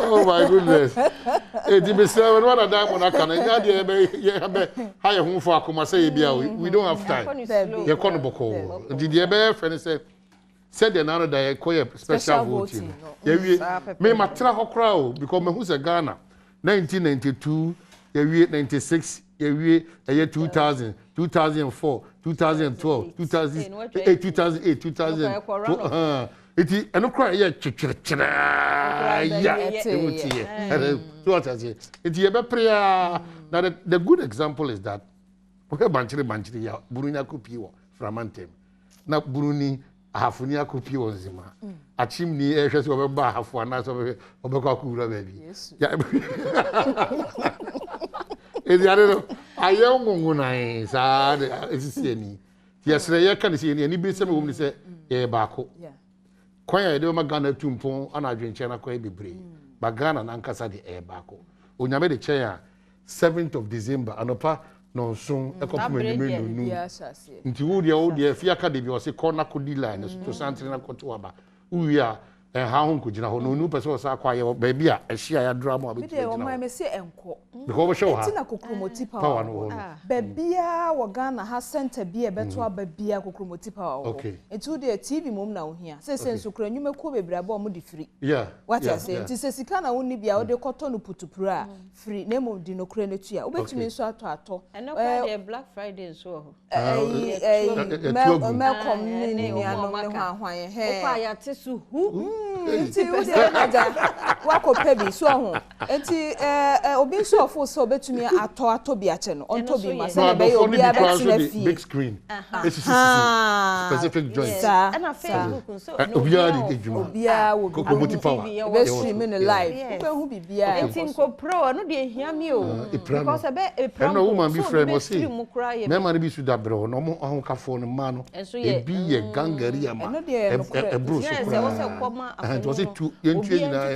Oh my goodness. It be seven one of them when I can. We don't have time. You're connable. Did you ever friend said another day special voting? Me matra hokra because me who's a Ghana 1992, 96, 2000, 2004, 2012, 2008, 2008, 2000. It and no cry yet. Now the good example is that we have Banchiri ya Burunia Kupiwa Framantem. Now Buruni Hafunia Kupiwa Zima. A chimney ashes over bar half one night of Obakaku baby. Yes. I am Munguna, sad, is any. Yes, I can't see any bit some woman say, eh, Bako. Kwaya de magana tumpon ana dwenchena kwa bebre bagana na nkasa de bako onyame de chair 7th of December anopa nonson ekopumenu nu nti wo de fiaka de bi o se corner kodi line so santre na koto aba uwia ha ho nkogina ho no nu pese o sa kwa ye ba bia ehia ya drama abi de o ma me se enko because we show ha tina kokromoti power no ba bia wo Ghana ha center bia beto aba bia kokromoti power etu de TV mom na wo hia se nsukura nwume ko bebre aba o mo de free what I say nti se sika na woni bia wo de koto no putupuru a free na mom di no kura na tu a wo betumi nso ato eno kwa de Black Friday so ho Malcolm ni anu ne ho ahwan he kwa ya tesu hu enti wo de naja wako pebi so ho enti obi so ofo so betumi ato bi ache no onto bi ma se be obi abetuna fi big screen specific joint and na Facebook so obi a di edwuma obi a wo kokomoti power be stream in live ko hu bibia enti nko pro no de hia mi o because e pro no woman be friend was see me man be su da bro no mo ho ka fo no ma no e bi ye gangari ama e bro so and was it to yentu nyina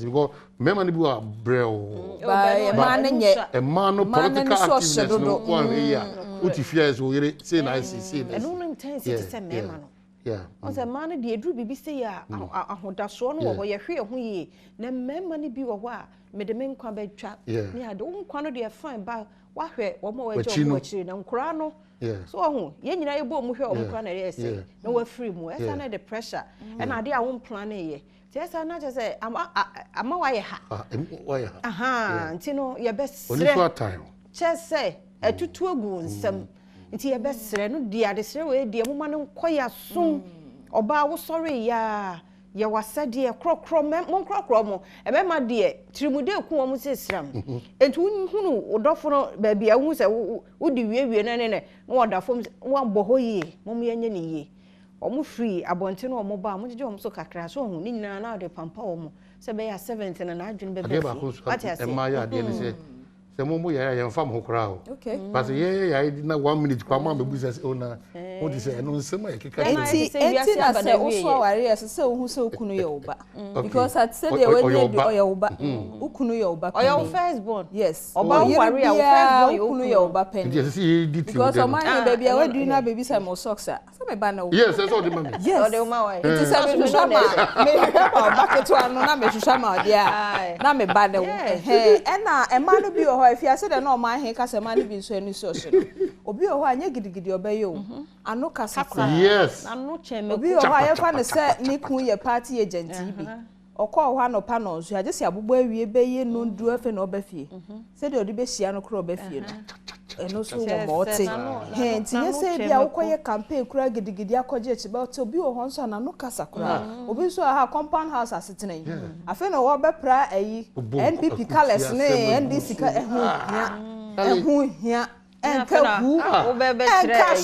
because memani bi wa breo ba man nye e man no political activeness no one here uti fear so yere say na see and no intensity say mema no on say man de edru bibi say ya ahodaso no wo ye hwe ho yi na mema ni bi wo ho a me de men kwa ba twa ni ade wo nkwa no de fine ba wa hwe wo mo wa je wo chiri na nkura no so ho ye nyina ye bo mo hwe wo nkura na ye say na wa free mu esa na the pressure and ade a wo plan ye Tesa na just say ama wa ye ha aha ntino ye besre only for time just say etutu agu nsam nti ye besre no dia de sre we dia moma no koya so oba wo sorry ya ye wasade ye krokro mon krokro mo e be ma de trimude ku wo mo sesram entu hunu odofo no ba bia hu se wo di wie ne wo odafo wo boho yi mom ye nya ne yi omo free abonte no omo ba mo jeje omo so kakra so hu ni nyina na de pampa omo se be ya 70 na adwun be be e ma ya de ni se mo ya mfa mo kra o but ye ya na 1 minute kwa ma be busa se ona o di se no nsema ekeka enti na se o so ware ya se o hu se okunu ye oba because at say the way oya oba okunu ye oba oya first born yes oba ware ya first born okunu ye oba pen enti se di ti because o man baby a we na baby say mo socks a se me ba na o yes that's all the mommy yes o de ma wa enti se me shama me ba keto anu na me shama dia na me ba na he na e ma no bi o if you say the no man he kasa man bi so eni so so obi o ho anya gidigidi obaye o anu kasa yes anu cheme obi o ho aye fa ne se ni kun ye party agent bi okọ ho anopa no so age se abugbo awie beye no ndu afa na obafie se de odi be hia no kro obafie no eno so wo mote he ntinye se bia ukoye campaign kura gidigidi akoje chiba obi o ho nso na no kasa kura obi so ha compound house asitene afa na wo be pra ayi NPP colors ne NDC ka ehu hia enkahu obebe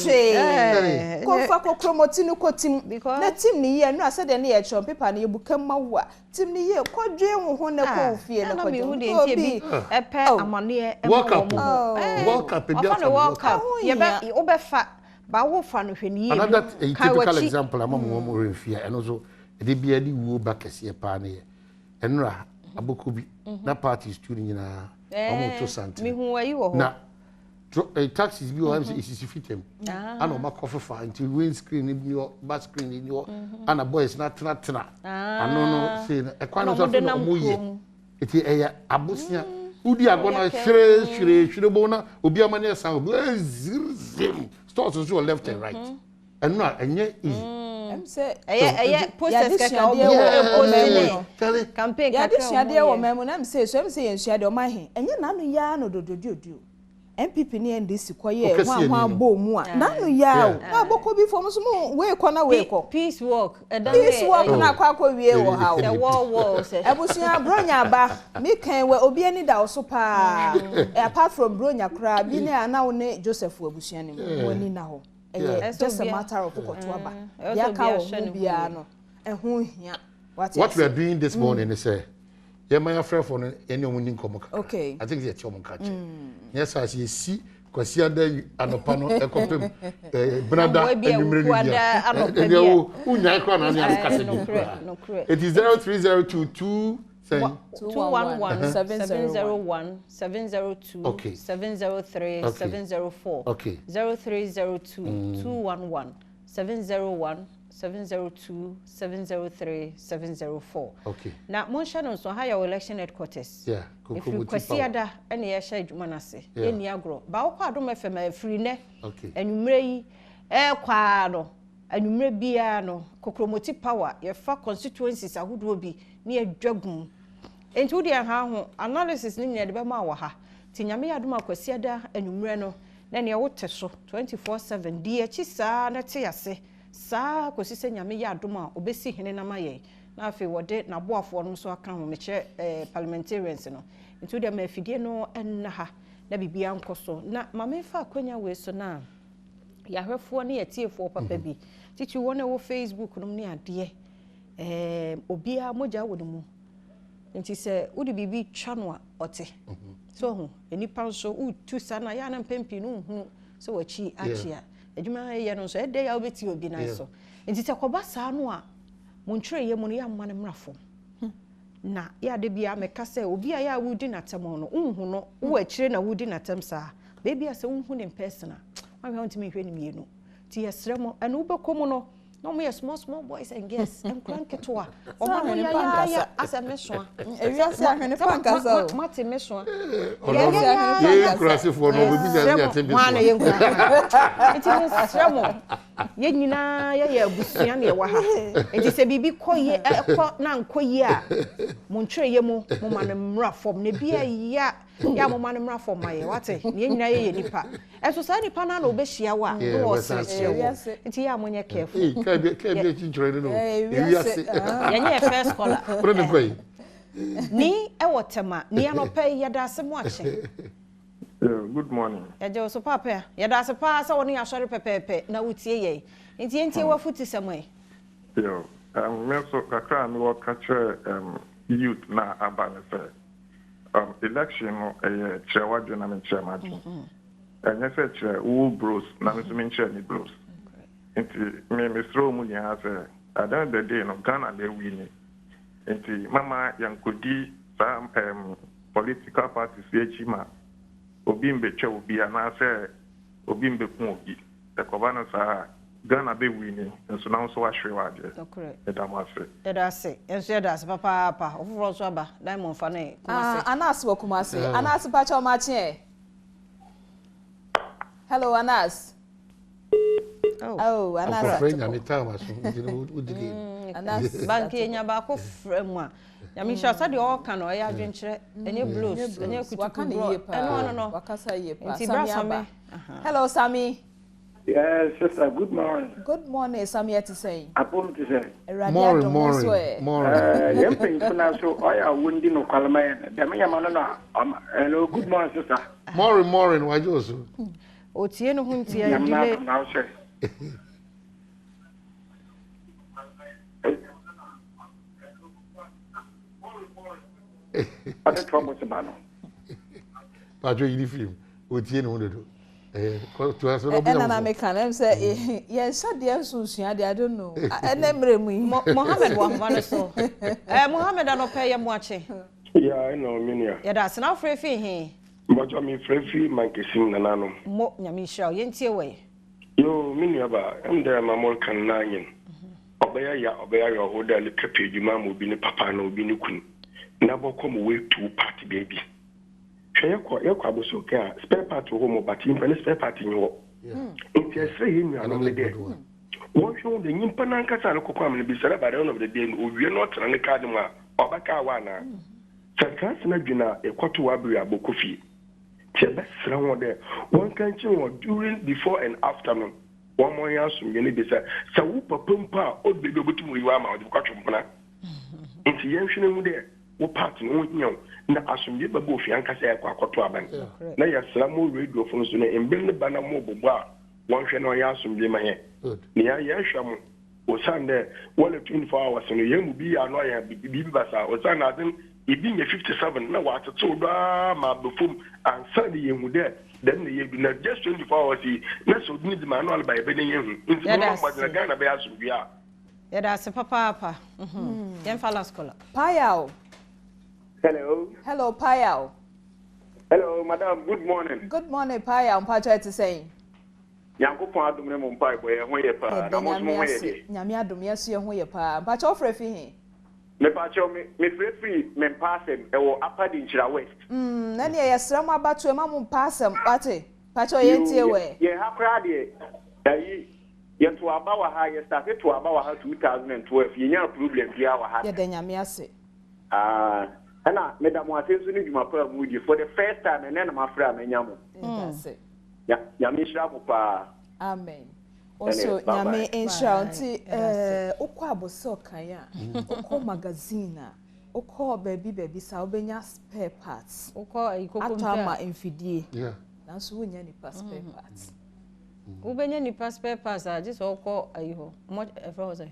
kire kofa kokromoti no kotim na tim ni ye no asede ne ye chon paper na ye buka mawa tim ni ye kodwe wo ho na ko fie na kodwe obi epe amane walk-up ye be obefa ba wo fa no hwani ye another typical example amamu mo refia eno so de bia di wo ba kese pa na ye enra AWUKU bi na party student nyina omo to sante mi hu ayi wo ho na taxis bi o is fitem ana o makofa fa into windscreen in your back screen in your ana boys na tena ano no say e kwa no so no mo ye eti eya abosia udi agona hwere bo na obi amane san obi zim stores so left and right and no enye easy say posters kaka o campaign kaka ya de suade wo memu na say so say yen suade o ma he enye nanu ya no dodododo MPP ni NDC koye hwa bo mu a nanu ya o na boko bi fo so mu we ko na we ko peace walk na kwa wie wo ha the wall say ebusia bronya ba mi kan we obi ani da so pa apart from bronya kra bi ne ana wo ne Joseph abusia ni mo ni na ho just a matter of koto aba ya ka wo bia no ho hia what we are doing this morning is yeah, my friend for any winning comic. Okay. I think it's your catch. Yes, I see. Because here they are no panel. A company. Brother, and you marry me. You unya kwa na nya kase no. It is 03022 211 701 702 703 704 okay 0302 211 701 702 703 704 okay na monshano so higher election headquarters yeah if you kwasiada ene ya sha adwuma nase eni agro ba wo kwa Adom FM free ne okay enumre yi kwa no enumre bia no kokromoti power ye fa constituencies ahodo bi ne adwagum enti wodi ha ho analysis ni ne de be ma wa ha tinyame ya Adom akwasiada enumre no na ne wote so 24/7 di echi saa na te ase saa kosise nyame ya Adom a obesi hene na maye na afi wode na boafo no so aka ho meche parliamentarians no nti de ma afidie no enna ha na bibia nkoso na mama fa akwanya we so na ya hwefo ne yetiefo papa bi titi wona wo Facebook no ne ade obia moja wo mu nti se udi bibi twa no a ote so ho enipa nso utu sana ya na mpempi no hu so wachi achia adwuma ye no so ede ya obeti obi na so nti te koba saa no a montwere ye mu no ya mma ne mrafo na ya de bia meka se obi a ya wudi na tem no unhu no wo akire na wudi na tem saa baby ase unhu ne persona wa hwe ntimi hwe ne mienu ti yesre mo anu bekomu no no me small boys and girls and cranketo o ma no ya asa mesoa ewiase ahwene pankasa o mate mesoa ye krasi for no be business ya tembe ma na ye nkura enti me sremo ye nyina ye abusua na ye wa ha enti se bibi koye na nkoyi a montwere ye mu mo ma no mra fom na bia ya mo ma no mra fom maye wate ye nyina ye nipa eso sa nipa na obehia wa no wo sere enti ya monye careful ke chinchore no ewiase yenye first scholar prone kwai ni ewotema ni anope yada asemu ache good morning eje so papa yada asepa sa woni asori pepepe na wutie ye ntie wafuti semwe yo me so kakra mi wo kache youth na abalese election no chewa jona me chema ji enye se che wo bros na me so me che ni bros nti me throw mu ya se at the end of the day no Ghana le win nti mama yankodi some political parties echima obi mbeche obi ana se obi mbekun obi the governor sa Ghana be win nso na nso ahwe waje edamase enso edase papa ofuro so aba diamond fa na kumase Anas wo kumase Anas pa cha o ma che hello Anas Anas friend ya metama so udili Anas banki nya ba ko fremu a nyame sha sa de o ka no ya adwenkyere enye blues enye kutuku no wakasa ye pa Sammy hello Sammy. Yes, sister, good morning. Good morning, Sammy to say. Upon to say. Morning. Yemping so I wouldn't know Kalman. The Maya hello, good morning, sister. Morning, why you so? O tie no hunti ya I'm not now, sir. What the trouble about? Patrick, you film. O tie no do. Na me kan em say ye sha de sunsun I don't know. Enemre mu Mohammed wa homa no so. Mohammed anope ye mu ache. Yeah, I know minia. Ya da se na free fi he. Mojo mi frefi mankesim nanano. Mo nyame hira yentie we. Yo miniaba ende mamol kan nanyin. Obeya ya hoda le kapeju mamu bi ni papa na obi ni kun. Na boko mo we two party baby. Yekwa aboso ka spare part ho mo but impa spare part ni wo. Nti ese yi nwa no de. Won hwe de nyimpa na nkasa le kokwa am bi sara bare of the day no owie no tra ne card mu a obaka wa na. Sakas na dwuna ekwoto wa bri abokofi. Chebe sra wo de won kan chi wo during before and after no. One more year soon ye be say sa wo papampa o be bebutum yi wa ma o de kwatwo mpona. Nti yen hwene mu de wo part no nyaw na asomje baba ofi ankasa ya kwa akoto aban na ya slamo radio fon so na embel ne bana mo bobo a won hwe na ya asomje ma he ni ya hwam o sande wala 24 hours no yemu bi ya no ya bi basa o sande adin ibi nye 57 na wa atto do ma befum ansa de yemu de then ne yebi na just 24 hours na so ni di manual by be ne yehu nti mo ma gba Ghana be asomje a ya da se papa yen fala skola Payao. Hello, Payao. Hello, madam. Good morning. Good morning, Payao. Mpacho to say. Yankopon adom ne mo mpai boy ho ye pa. Na mo mo ho ye de. Nyame adom yeso ye ho ye pa. Mpacho frɛ fi he. Me pacho me free me passem e wo apadi nchira west. Na ne ye sra mo abato e ma mo passem pate. Pacho ye tie we. Ye ha kra de. Ayi ye to aba wa ha ye start to aba wa ha 2012. Ye nya problem bia wa ha. Ye de nyame ase. Ana madam atenso ni djuma pa mudi for the first time and then my friend menyamo. That's it. Ya nyame hira mo pa. Amen. Also nyame enhira nti okwa aboso kan ya. Okọ magazine a okọ baby sa obenya spare parts. Okọ ikoko mpa ama enfidie. Yeah. Nanso wonya ni spare parts. Ubenya ni spare parts a just okọ ayiho. Mo efro say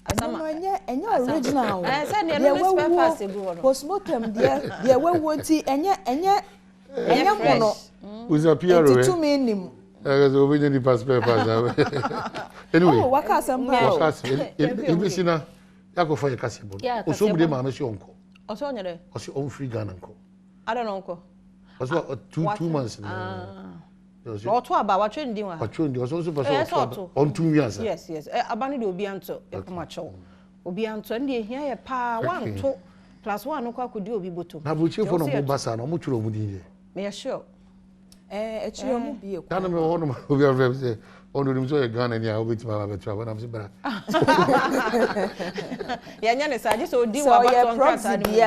Asama enye original. Say ne no spare parts egu ho. Postmortem de wewo nti enye mono. Uza PR we. Itu minim. So we need the spare parts. Anyway. Oh, waka sampa. Waka ibisina yakofa yakasi bo. Oso mu de ma no si onko. Oso onye de. Oso on free Ghana nko. I don't know nko. Oso 2 months. Oto aba wa twe ndin wa. Wa twe ndin oso so on 2 years. Yes. Abani de obi anto ekoma chew. Obi anto ndi ehia ye pa wanto +1 no kwa kodi obi boto. Na buchi fo no mo basa no mo twiro mu din ye. Me sure. Echiro mu bi ekwa. Kana me ho no obi afem say onu nim so ye Ghana ni a obi tima ba betra na am say bra. Ya nya ne saje so di wa ba ton kasa ni.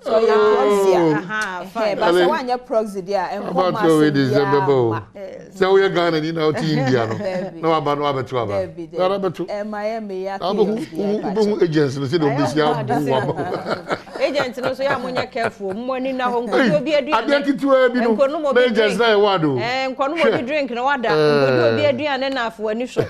So ya proxy fine but so one ya proxy dia enko ma so we Ghana ni na oti India no na aba no abetu aba na abetu Miami ya ko agents no say do be sia agent no so ya munya careful mmoni na ho nko obi aduane adetitu abi no agents na e wado nko no obi drink na wada nko obi aduane na afo ani so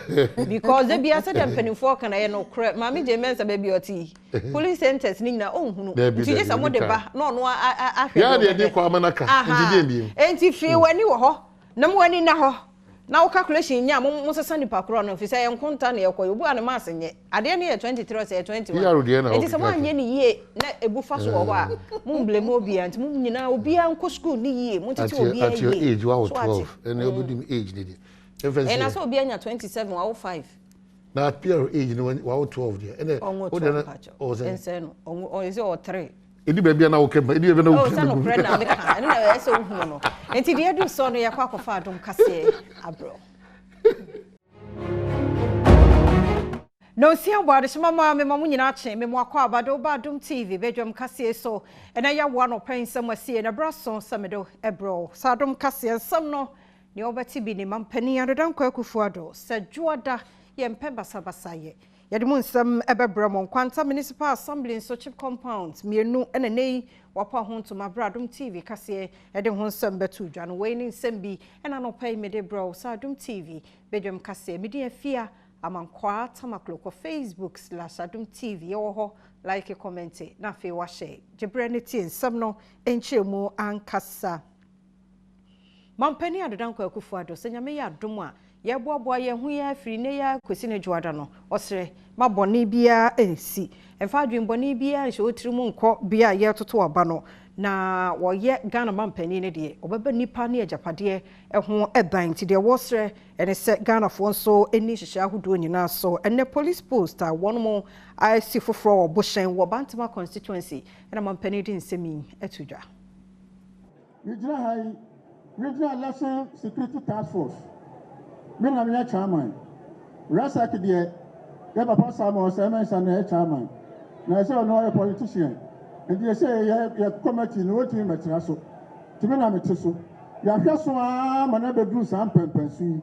because they be said dem penifo kana ye no kre mami je mensa baby oti police centers ni na onhunu nti je samo de ba no no ahwe ya de de kwa manaka nti de bi enti fi wani wo ho na mo wani na ho na wo calculation nya mo sesa ni pakro no fi say enkonta na yekoy obu an ma asenye ade ne ye 23 say 21 enti samo anye ni ye na ebufa so wo ho a mo blame obi anti mo nyina obi an ko school ni ye mo tete obi ye at your age wa 12 and obi age ni de and so obi anya 27 wa 5 na peer age ni wa 12 de and o de o say no o is o 3 edi bebia na wo kemba edi bebia na wo kemba o say no na me ka na so hu no enti de edu so no yakwa kofa adom kase abro no si abade shima ma me mamu nyina ache me mo akwa abado Badwam TV Badwam kase so ena ya wo no pen sam asie na braso samedo ebro sadom kase sam no ne obati bi ni mampani adodan kwa kufuado sajuada ye mpe basabasa ye yade mu nsam ebebra mo kwanta municipal assembly so chief compounds mienu ena nei wapa ho ntoma Badwam TV kase yade ho nsam betu dwa no we ni nsam bi ena no pay me de bro Badwam TV Badwam kase me de afia amankwa tamakloko Facebook/Badwam TV yo ho like comment na fe wa share jebre ne tie nsam no enchemu ankasa Mampani adodanko akufuado senyame ya adom a ye boaboa ye hu ya afiri ne ya kwesi ne juada no osere maboni bia ensi emfa adwenboni bia nso otirimu nko bia ye toto aba no na wo ye Ghana mampani ne de obeba nipa ne ajapade ho eban ti de wosere ene se Ghana fo nso eni hihye ahodo nyina so ene police post a wono IC foforo oboshen wo Bantama constituency ena mampani de nsemi etudwa Regional Election Security Task Force. Me na me chairman. Rasak de ya papa Samuel Semen na chairman. Na say no a politician. And they say ya committee no team metra so. Ti me na me te so. Ya hwe so a ma na be do sam pempensu.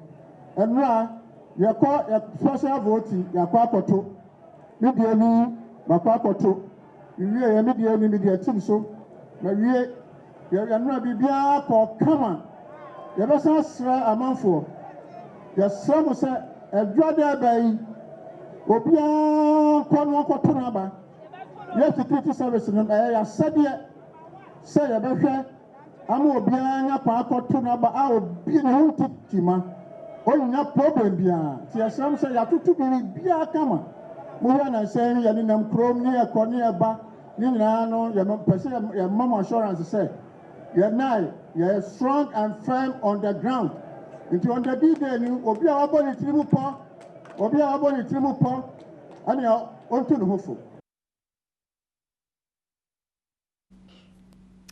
Enra ya ko ya social voting ya kwa akoto. Me de ni ma kwa akoto. Wie ya me de ni me de team so. Na wie ya no bibia ko kama ya besa sra amanfo ya sramu se edwade bai obia ko no ko tona ba ya security service no ya sade se ya behwe ama obia nya pa ko tona ba a obi ne ho titima onya problem bia ti ya sramu se ya tutu bia kama mo ya na se ya ni nam krom ni e ko ni e ba ni nyina no ya pese ya mama assurance se you're strong and firm on the ground. Into on the day, you will be our body trimupo, or be our body trimupo, and you're on to the hopeful.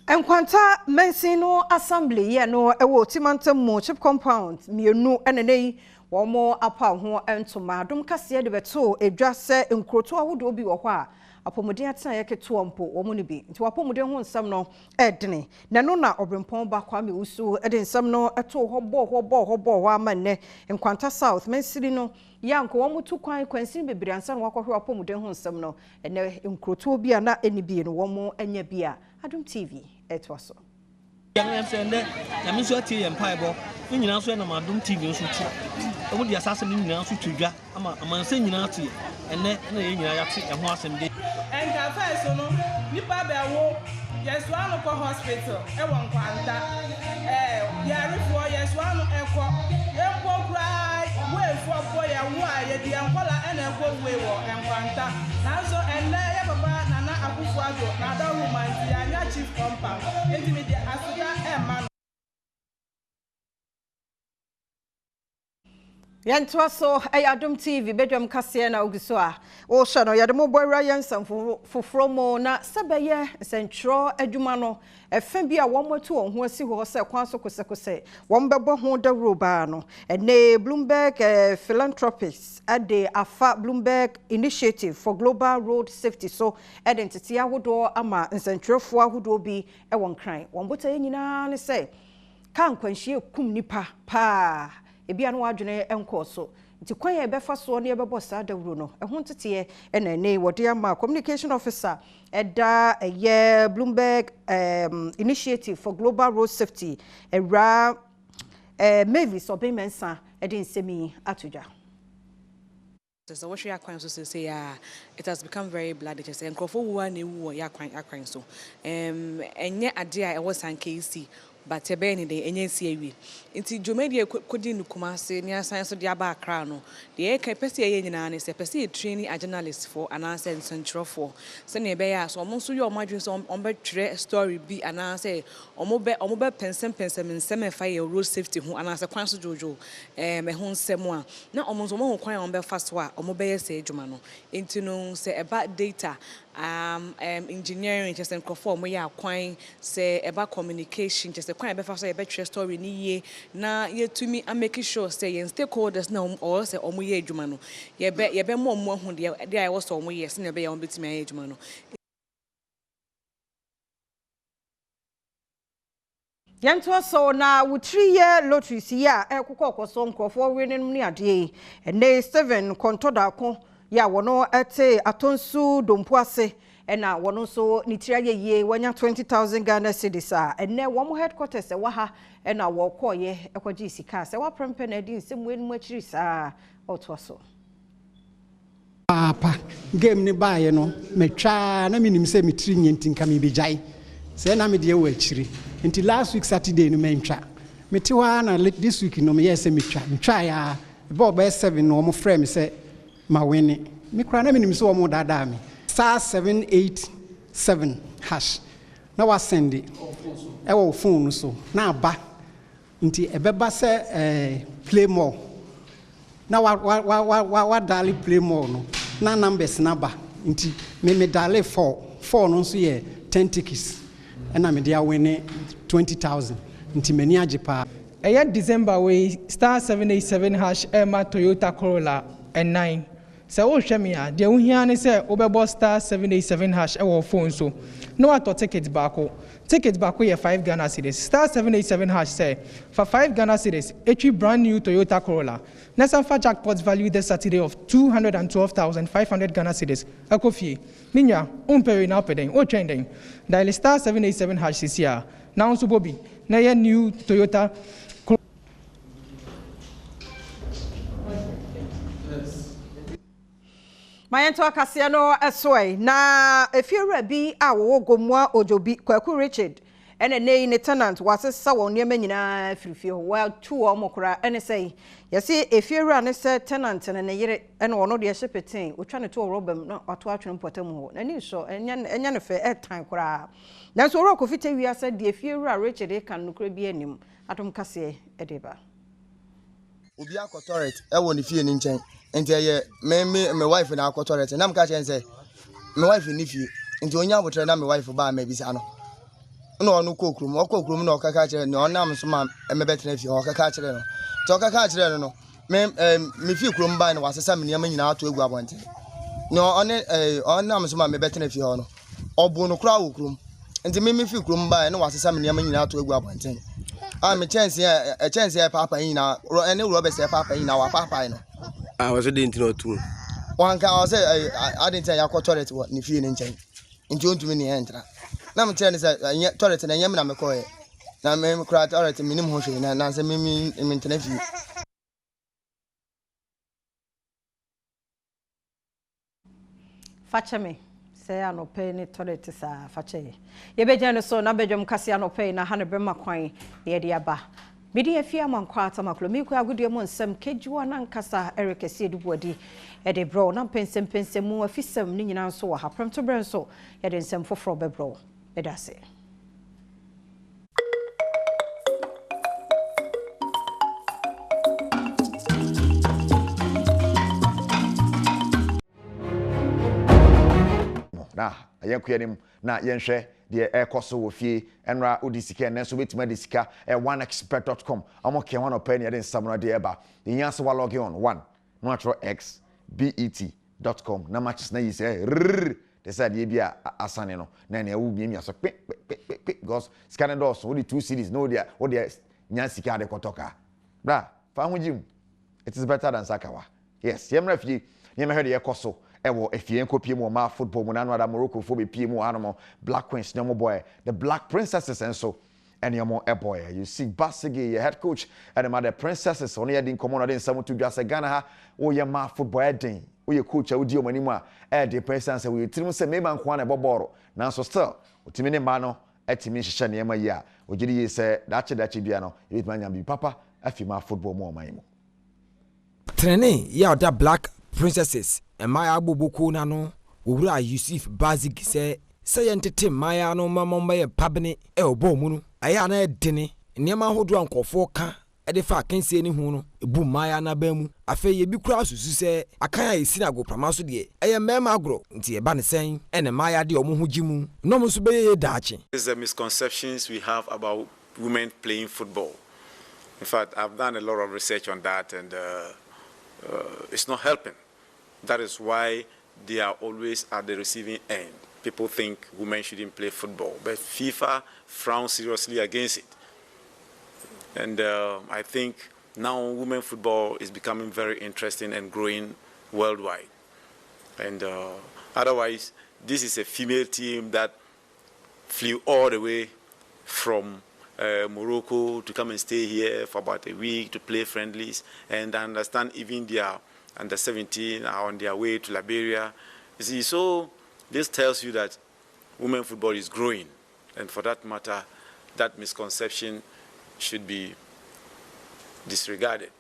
And Quanta Mensino Assembly, ya no, a Wotimantum Mochip compound, Mienu and a day, one more upon who and to Madam Cassia de Beto, a just set in Crotoa would be or wha. Apomudia tena yake tuampo womuni bi nti wapomudia ho nsam no edene na no na obrempon ba kwa me usu ede nsam no eto hobo wa manne nkwanta south mensiri no yanko womutu kwan kwansin bebre ansa no wakohwe apomudia ho nsam no ene nkroto bi na eni bi no womo anya bi a Adom TV etwaso yang sende na mi so tie empaibo ni nyina so na Adom TV so tu omu dia sase ni nyina so tudwa ama amanse nyina tie ene na ye nyina yate e ho asem de and ka fa so no nipa be wo yesu anu ko hospital e won kwanta yarifo yesu anu e ko kra we fo bo ya wo aye di ankola ene ko we wo enkwanta na so ene ya baba nana akufu ado na da woman ti anya chief compound enti me di asuda e man Yantwaso Adom TV Badwam kase na oguso a o hye no yade mo boyra yansam foforo mo na sebeye sentro adwuma no efa bi a wonmotu won ho asi ho se kwan so kose won bebo ho da roba no ene Bloomberg philanthropists ade afa Bloomberg initiative for global road safety so identity ahodo ama nsentrofo ahodo bi e won kran won bota nyina ne se kan kwanhie kum nipa pa ebia no adwene enko so nti kwan ye befa so ne bebo sa dawuro no ehun tete ena ne wode ama communication officer eda ye Bloomberg initiative for global road safety era Mavis Obemensa edin semi atudwa. So what you so say it has become very bloody just and crofo wu na ewu ya kwan so enye ade a e wo sankesi but ebe ni de enye nsi awie nti dwomadi kodi nukumase ni asan so de aba akra no de e ka pese ye nyina ne se pese training a journalist for ananse nsentro for se ne be ya so omo so ye omo adwin so ombe twere story bi ananse omo be pensem nsem fa ye road safety ho ananse kwan so jojo me ho nsem a na omo so mo kwan ombe fa so a omo be ye se adwuma no nti no se eba data engineering just and conform we are kwan say about communication just kwan be fa so ye be twere story ni ye na ye to me and making sure say yen stakeholders na or say omo ye adwuma no ye be mo hu de I was omo ye se na be ye on betimi ye adwuma no Yanto so na wutri ye lottery si ya ekokọ so nkrofo winning ni ade ene 7 kontoda ko ya wono ete atonsu dompoase ena wono so nitira ye wanya 20,000 Ghana cedis a ene wo headquarters wa ha ena wo koye ekwaji sika se wa prempe na di nsem enu achiri sa otoso papa game ni baaye no metwa na minim se mitiri nyentin ka me bijai se na me de wo achiri nti last week Saturday no mentwa Metiwa na this week no me yes me twa ya bo be 7 no mo frame say ma win me kra na me nim so mo dada me star 787 hash na wa send e wo phone so na aba nti ebeba se play more na wa dali play more no na numbers na ba nti me dali 4 no so ye 10 tickets and na me dia win 20,000 nti mani ajepa December we star 787 hash Emma Toyota Corolla N9 so wo hwe me a de wo hia ne se obebo star 787 hash e wo phone so no ato ticket baako ye 5 Ghana cedis star 787 hash say for 5 Ghana cedis a brand new Toyota Corolla Nesanfa jackpot value this Saturday of 212,500 Ghana cedis akofie minya umpere na peden o trending dial star 787 hash cca now so Bobby na ye new Toyota Mayento akasia no esoe na efiewura bi a wo gomwa ojobi Kwaku Richard ene nei ne tenant wasesa won ne manyina firifie ho wa tu o mokora ene sei yesi efiewura ne se tenant ne yere ene wono de hyepeten otwa ne to robam na wato atwene potam ho na ni so enya ne fe etan kora na so ro kofite wi asa de efiewura Richard kan nokora bi anim atom kase edeba obi akotoret e woni fie ni nchen enti ye me wife na akotoret na mka chen say me wife ni fie enti onya abotre na me wife ba ma bisa no na onu kokrum na okaka kire na onam so ma me betre fie okaka kire no to okaka kire no me fie krum ba na wasesa me niam nyina ato egu abonte no onam so ma me betre fie ho no obu no kra wo krum enti me fie krum ba na wasesa me niam nyina ato egu abonte me chance ya papa nyina ene ro be se papa nyina wa papa no was a didn't know too. One can say I didn't say I caught toilet what if you didn't change. Into to me enter. Now I'm telling you, toilet and Yamina McCoy. Now I'm cried toilet minimum motion and answer me in nephew. Facha me. Say I no pay ni toilet sa fache. Ye be jano so na bedwom kase no pay na hane bema kwan ye de aba. Midi afia mankwata maklo mi kwa agudie mo nsem kejuwa na nkasa erekese edubodi ede bro na pensem mu afisem ni nyina nso wa haprem to bre nso ye de nsem foforo be bro edase na ayenkuyanim na yenhwe de ekoso wo fie enra odisika enso betima disika 1expert.com amoke one opinion ya de nsam de eba de yanso wa log on 1 no atro xbet.com na matches na yise de said ye bia asane no na na ewu miamia so pe because scan dos wo 2 series no dia wo de nyansika de kotoka bra fa hujim it is better than sakawa yes yemra fie yemra de ekoso ewo efie nkopie mu ma football mu nanu ada Morocco fo be pie mu anomo Black Queens no boy the Black Princesses and so enyomo boy you see Basigi your head coach and the Princesses on here din komo no den samu to dwa se Ghana ha wo ye ma football den wo ye coach a wo di omanimu a the Princesses we tirim se me man ko na boboro nanso still otimi ne ma no atimi hihye ne ma yi a ogidi yi se dache bia no e bit manya bi papa afi ma football mu omanmu training ya da Black Princesses Maya AWUKU na no owura Yusuf Bazig say yentete Maya no mamomba ye pabne e obo mu no aya na edene niam ahodo ankofo ka e de fa kensie ni hu no ebu Maya na ba mu afa ye bi kura susu se akan ayi sina goprama so de eye mema agro nti e ba ne sen ene Maya de omo hugimu no mo so be ye daache. These are misconceptions we have about women playing football. In fact, I've done a lot of research on that and it's not helping. That is why they are always at the receiving end. People think women shouldn't play football, but FIFA frowns seriously against it. And I think now women football is becoming very interesting and growing worldwide. And otherwise, this is a female team that flew all the way from Morocco to come and stay here for about a week to play friendlies. And I understand even their under 17 are on their way to Liberia. You see, so this tells you that women football is growing. And for that matter, that misconception should be disregarded.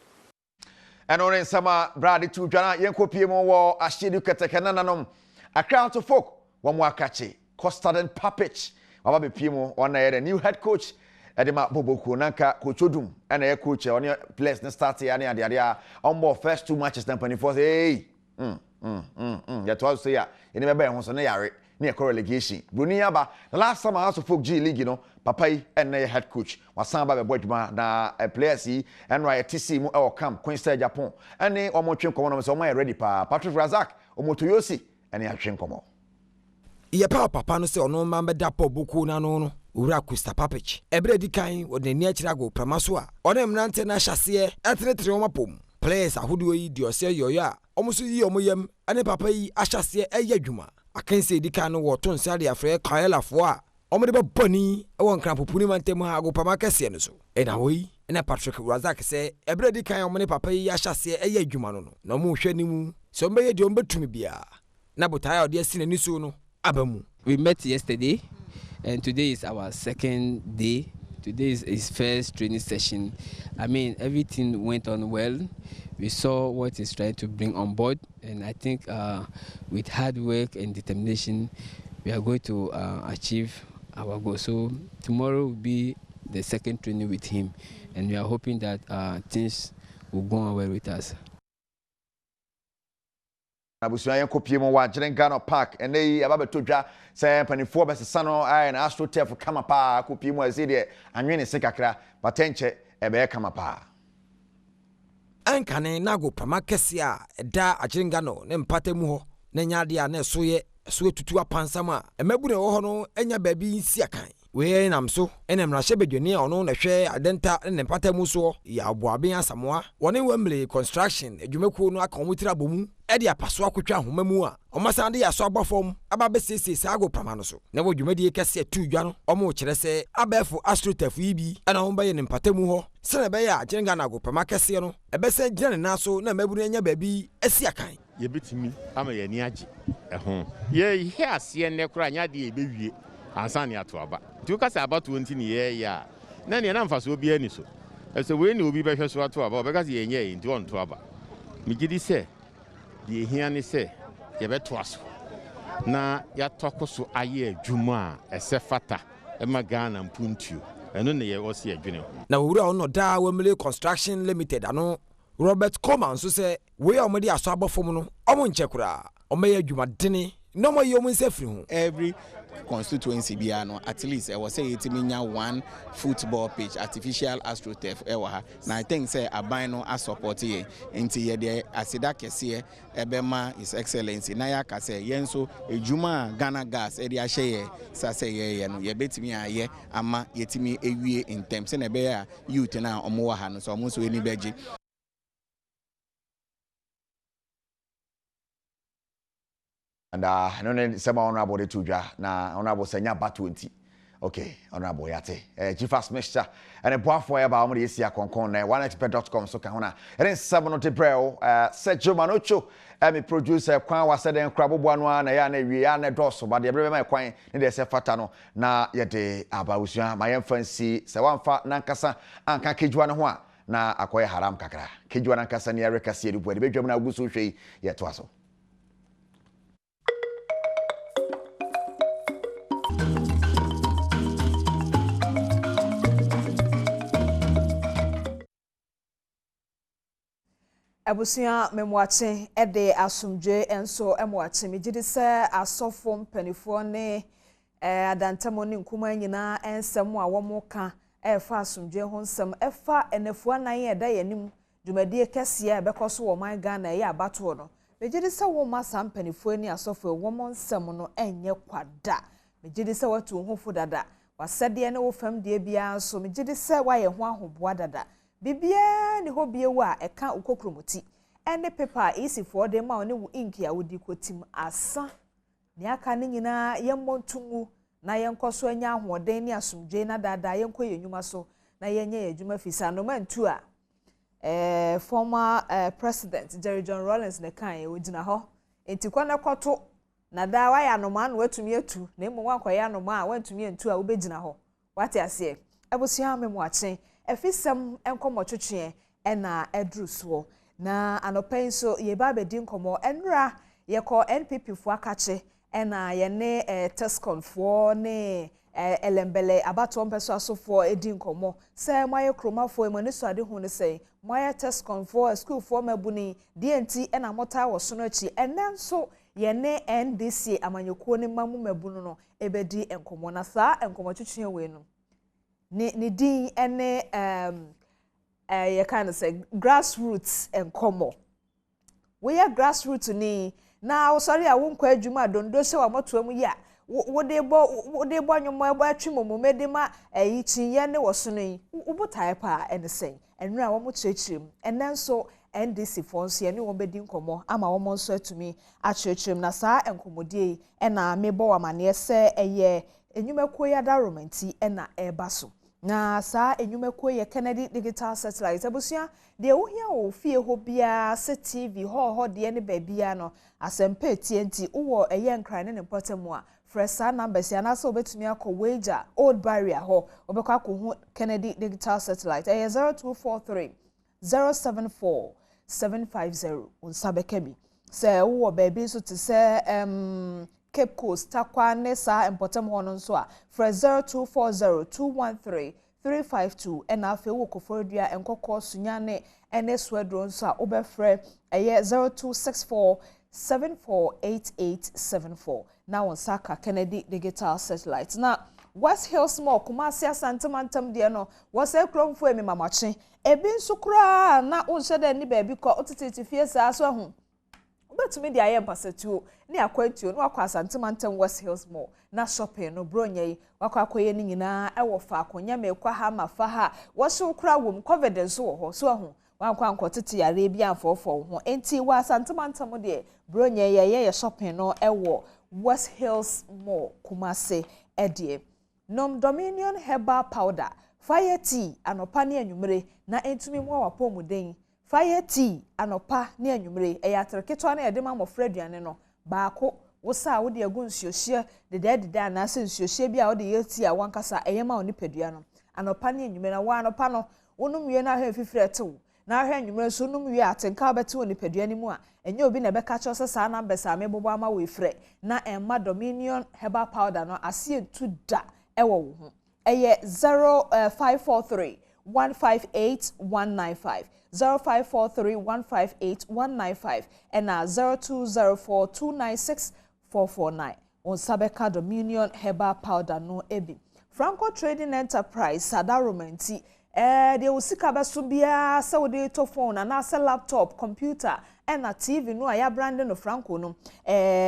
And on sama brady to Jana Yanko Pimo war Ashidu Katakananom. A crowd of folk, one more catchy, Costa and Papich. Wababe Pimo on a new head coach. Edema Boboku Nanka Coach Odum and a coach on your place na start here and the area on more first 2 matches than 24. Hey. That was say ya. You never bear on yare near relegation. Bruniaba, the last summer House of Folk G League, you know, Papai and a head coach was signed by Badwam na a player see and right TC mu or come Queenstown Japan. And they almost came on so my ready pa Patrick Razak or Motoyosi and they have come on. Ye papa no se ono mamba dapo buku na no ura Kusta Papich. Ebre di kan o de niachira go pramaso a. Ono mnante na hyase etretre o mapom. Players ahodo yi di ose yoya. Omuso yi omoyam ane papa yi ahyase eye adwuma. Akense di kan no wo to nsa de afre kwaelafo a. Omode be boni e won kran popuni mantem ha go prama kase no so. E na hoyi ene Patrick Razak se ebre di kan omone papa yi ahyase eye adwuma no no. Na mo hwe ni mu. So mbeye de ombetumi bia. Na botaya ode asine ni so no. We met yesterday, and today is our second day. Today is his first training session. I mean, everything went on well. We saw what he's trying to bring on board, and I think with hard work and determination, we are going to achieve our goal. So tomorrow will be the second training with him, and we are hoping that things will go on well with us. Abusuya yanko piemo wa Ghana Park and they ababeto dwa say panifo besesa no ai na AstroTurf kama pa ko piemo ase de anwene se kakra patenche ebe kama pa ankane nago pama kese a da Ghana no ne mpate mu ho na nyade a na so tutu apansam a emabune wo ho no enya baabi nsi akan we nam so enem na hyebedwani a ono na hwe adenta ne mpate mu so ya aboaben asamoa woni Wembley construction adwumaku no aka omutira bomu e de apaso akotwa homamu a omasande ya so agbafom aba besese sago pama no so na wo dwumadi kese atudwa no omo kire se abefo AstroTurf yibi ana ho baye ne mpate mu ho se na be ya Ghana go pama kese no ebese gire ne naso na mabunu enya baabi asi akan ye betimi ama ye ni agi ho ye he ase ne kura nya de ebewie ansane ato aba tu ka se abato nti ne ye ya na ne na mfaso obi ani so ese we ni obi behwe so ato aba obeka se ye nya nti on to aba migidi se de hia ne se ye beto aso na ya tokoso aye adwuma a ese fata e magana mpuntuo eno ne ye osi adwene na wura ono da Wembley Construction Limited ano Robert Coleman so se we omodi aso abofom no omo nchekura omaye adwuma dene no mo ye omo nsafiri ho every constituency biano at least I was say itiminya one football pitch artificial AstroTurf ewa na I think say abano a support ye enti ye de asida kese ebema His Excellency na ya ka say yenso ejuma Ghana Gas e de ahye ye sa say ye no ye betimi aye ama yetimi ewie in terms na be ya youth na omo wa ha no so omo so eni beji. And no ne sema honorable Tuja na honorable Senya Batwenti. Okay, honorable Yate. Jifas Mixture and a boy for about the Asia Concon 1xpet.com so kahona. And 7 not breo Sergio Manocho me producer kwan wa said en krabo boanwa na ya na wi ya na doso ba de brebe mai kwan ne de se fata no na ye de abawusua my fancy se wanfa nankasa anka kejua ne ho a na akoye haram kakra. Kejua nankasa ne Erica sie de bo de bedwam na agusu hwe ye to aso. Abusia memwache ede asumdwe enso emwache megidi se asofo mpanifo ne adantamo ne nkuma nyina ensem a womoka efa asumdwe ho nsem efa enefo anan eda yanim dwumadie kese e bekoso wo man Ghana ye abato no megidi se wo masa mpanifo ni asofo wo nsem no enye kwada megidi se watu hofo dada wasede ne wo fam de bia so megidi se waye ho ahoboa dada bibia ni hobie wa eka ukokromoti ene paper isi for dem ma oni wu ink ya wodi kotim asa ni aka ne nyina yemmontungu na yenkoso anya ahoden ni asumdwe na dada yenko yenyuma so na yenye yedwuma fisa no mantu a former president Jerry John Rawlings ne kan wodina ho enti kwana kwato na da wa ya no ma na watumi atu na emu wankoya no ma wantumi entu a wobegina ho wate ase abusia memwache efisem enkomo twetwe ena edru so na anopen so ye ba bedi nkomo enra ye ko NPP fo akache ena ye ne Tescon fo ne elembele abato mpeso asofo edi nkomo se moye kromafo e mani so ade hu ne se moye Tescon fo school fo mabuni DNT ena mota wo so no achi enenso ye ne NDC amanyekuo ne mamu mabunu no ebedi enkomo na saa enkomo twetwe we no ni din ene you kind of say grassroots enkomo we are grassroots ni na sorry I won't kwa adwuma dondo se wa moto mu ya wo de bo anyomo ebo atwi momomede ma yitinye ne wo so no yi wo type ene sen enra wo mo chechirem enenso NDC fonso ye ne wo bedi nkomo ama wo mo nso atumi achechirem na saa enkomodie ena mebo wa mane se eye enyumako ya daromanti ena eba so na saa enyumako ye Kennedy digital satellite abusia de wo hia wo fie ho bia se TV ho de ne babia no asempa TNT wo eye nkran ne potamu a fresa numbers ya na so betumi akọ wager old barrier ho obekọ akọ Kennedy digital satellite 0243 074 750 unsabekabi se wo baby so to say Cape Coast takwa ne sa important ho no nso a for 0240 213 352 and afi wo kofodua enkokọ sunya ne ene swedro nso a obefre 0264 748874 now on Saka Kennedy digital satellite na West Hills Mall Kumasi Asantemantam de no was a cromfo emi mamache ebi nso kura na unse de ni baby ko otititi fie sa so hu betumi de aye mpasetuo ni akwantuo no akwa Asantemantam West Hills Mall na shopping no bronyei wakwa akoye ni nyina ewo fa akonya mekwa ha mafa ha wo so kura wom confidence wo ho so hu wankwa nkotete yare bia afofo ho enti wa Asantemantam de bronyei ye shopping no ewo West Hills Mall Kumasi edie nom Dominion herbal powder fire tea anopa ne anwumre na entumi mo wapomuden fire tea anopa ne anwumre eyatriketo na yede ma mofra aduane no baako wosa wo de agu nsuohye de na se nsuohye bia wo de yeti a wankasa eyema oni padua no anopa ne anwumre na wa anopa no wonum wie na hwe fifire tew na hwe anwumre so num wie atenka beti oni padua ni mu a enye obi na beka cho sesa na mbesa amebobo ama we frɛ na emma Dominion herbal powder no asie tu da ewo wo ho eye 0543 158 195 0543 158 195 and 0204 296 449 on Sabeka Dominion herbal powder no ebi Franco Trading Enterprise Sadaromanti de usika beso bia se wo de to phone na se laptop computer and a TV no aya brand no Franco no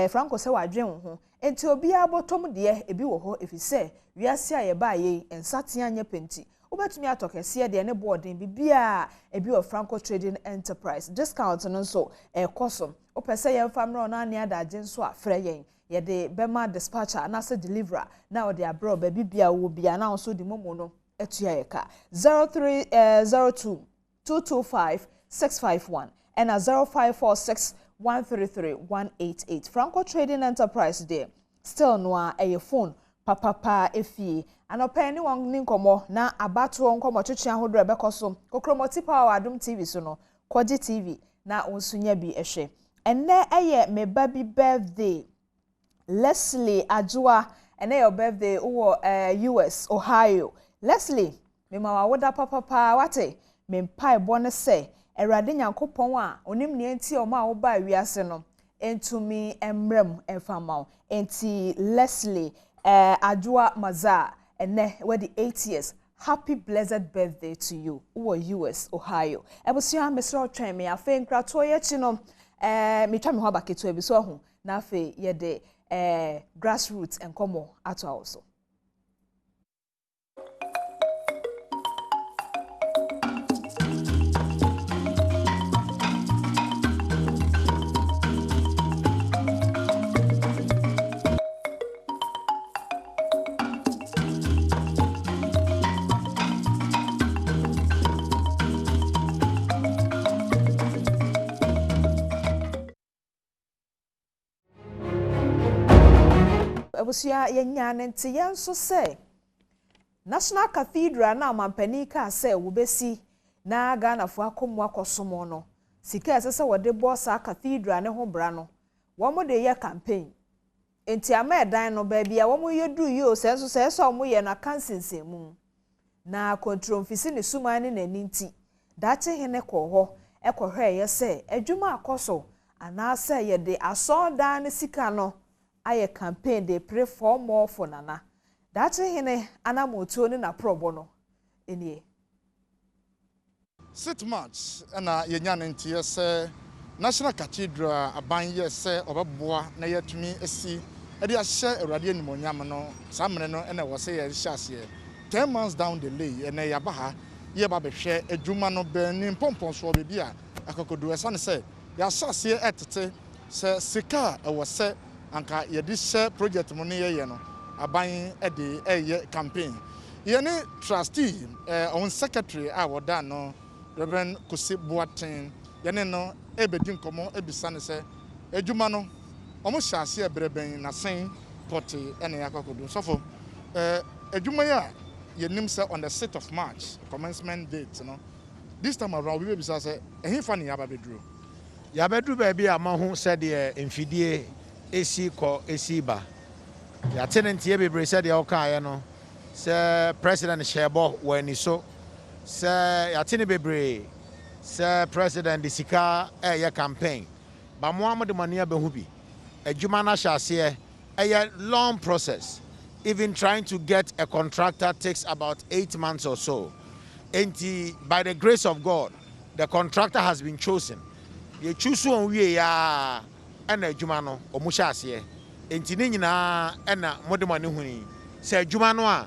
Franco se wadwen ho enti obi abotom de ebi wo ho efise wiase aye ba ye ensate anya penti obetumi atokese de ne boarding bibia ebi wo Franco Trading Enterprise discount no so kosom opese ye famro na ane adaje nso afre yen ye de bema dispatcher na se deliverer na o de abro ba bibia wo bia na so di momo no etua yeka 0302 225 651 and 0546 133 188 Franco Trading Enterprise there still no a phone papa efie anopa ni won ni nkomo na abato nkomo twetwe ahodro ebekoso kokromoti power Adom TV so no Koji TV na onsunya bi ehwe enne eye me baby birthday Leslie Ajua enne your birthday wo US Ohio Leslie me ma wawoda papa wate me mpai bone se Erade Nyankopon a onim ne enti o ma wo ba wiase no entumi emrem enfama enti Leslie Ajua Maza ene with the 8 years happy blessed birthday to you wo US Ohio ebusia mesro twen me afa nkrato ye chi no metwa me ho abaketo ebi so ho na afa ye de grassroots enkomo ato also Ebusia yenya nenti yenso se National Cathedral na mampani ka se wobesi na Ghana fo akomu akosomo no sika esese wode bossa cathedral ne ho bra no wo mo de ye campaign enti ama edan no ba bia wo mo yedu yi o senso se mo ye na kansensemu na kontromfisi ne sumane na ninti dache hene ko ho ekohwe ye se adwuma akoso ana se ye de asondan ne sika no aye campaign they pray for more for nana dache hene anamoto ne na probo no enie sit match na yenya ntie se National Cathedral aban ye se obeboa na yetumi esi e de ahye awurade animonyam no samre no na wo se ye hyase 10 months down the lane na yaba ha ye ba behwe adwuma no be ni pompon so be bia akokodu esa ne se ya hyase etete se sika e wo se anka ye de share project mo ne ye no aban e de eye campaign ye ne trustee on secretary a woda no Reverend Kusi Boatin yene no ebedi nkomo ebisa ne se adwuma no omo hyase ebreben na sen poti ene yakokodu sofo adwuma ya yenim se on the 6th of March commencement date no this time around we be say ehimfa ne yaba bedru ba bia ma ho se de mfidie esi ko esi ba ya tenantie bebre se de okaye no se president Shebo wani so se ya tene bebre se president disika ya campaign ba mo amode mania be hu bi adwuma na hyase long process. Even trying to get a contractor takes about 8 months or so. And by the grace of God, the contractor has been chosen. You choose one way ya and a jumano or mushasye. And Tinina and a modemani huni. Say Jumanoa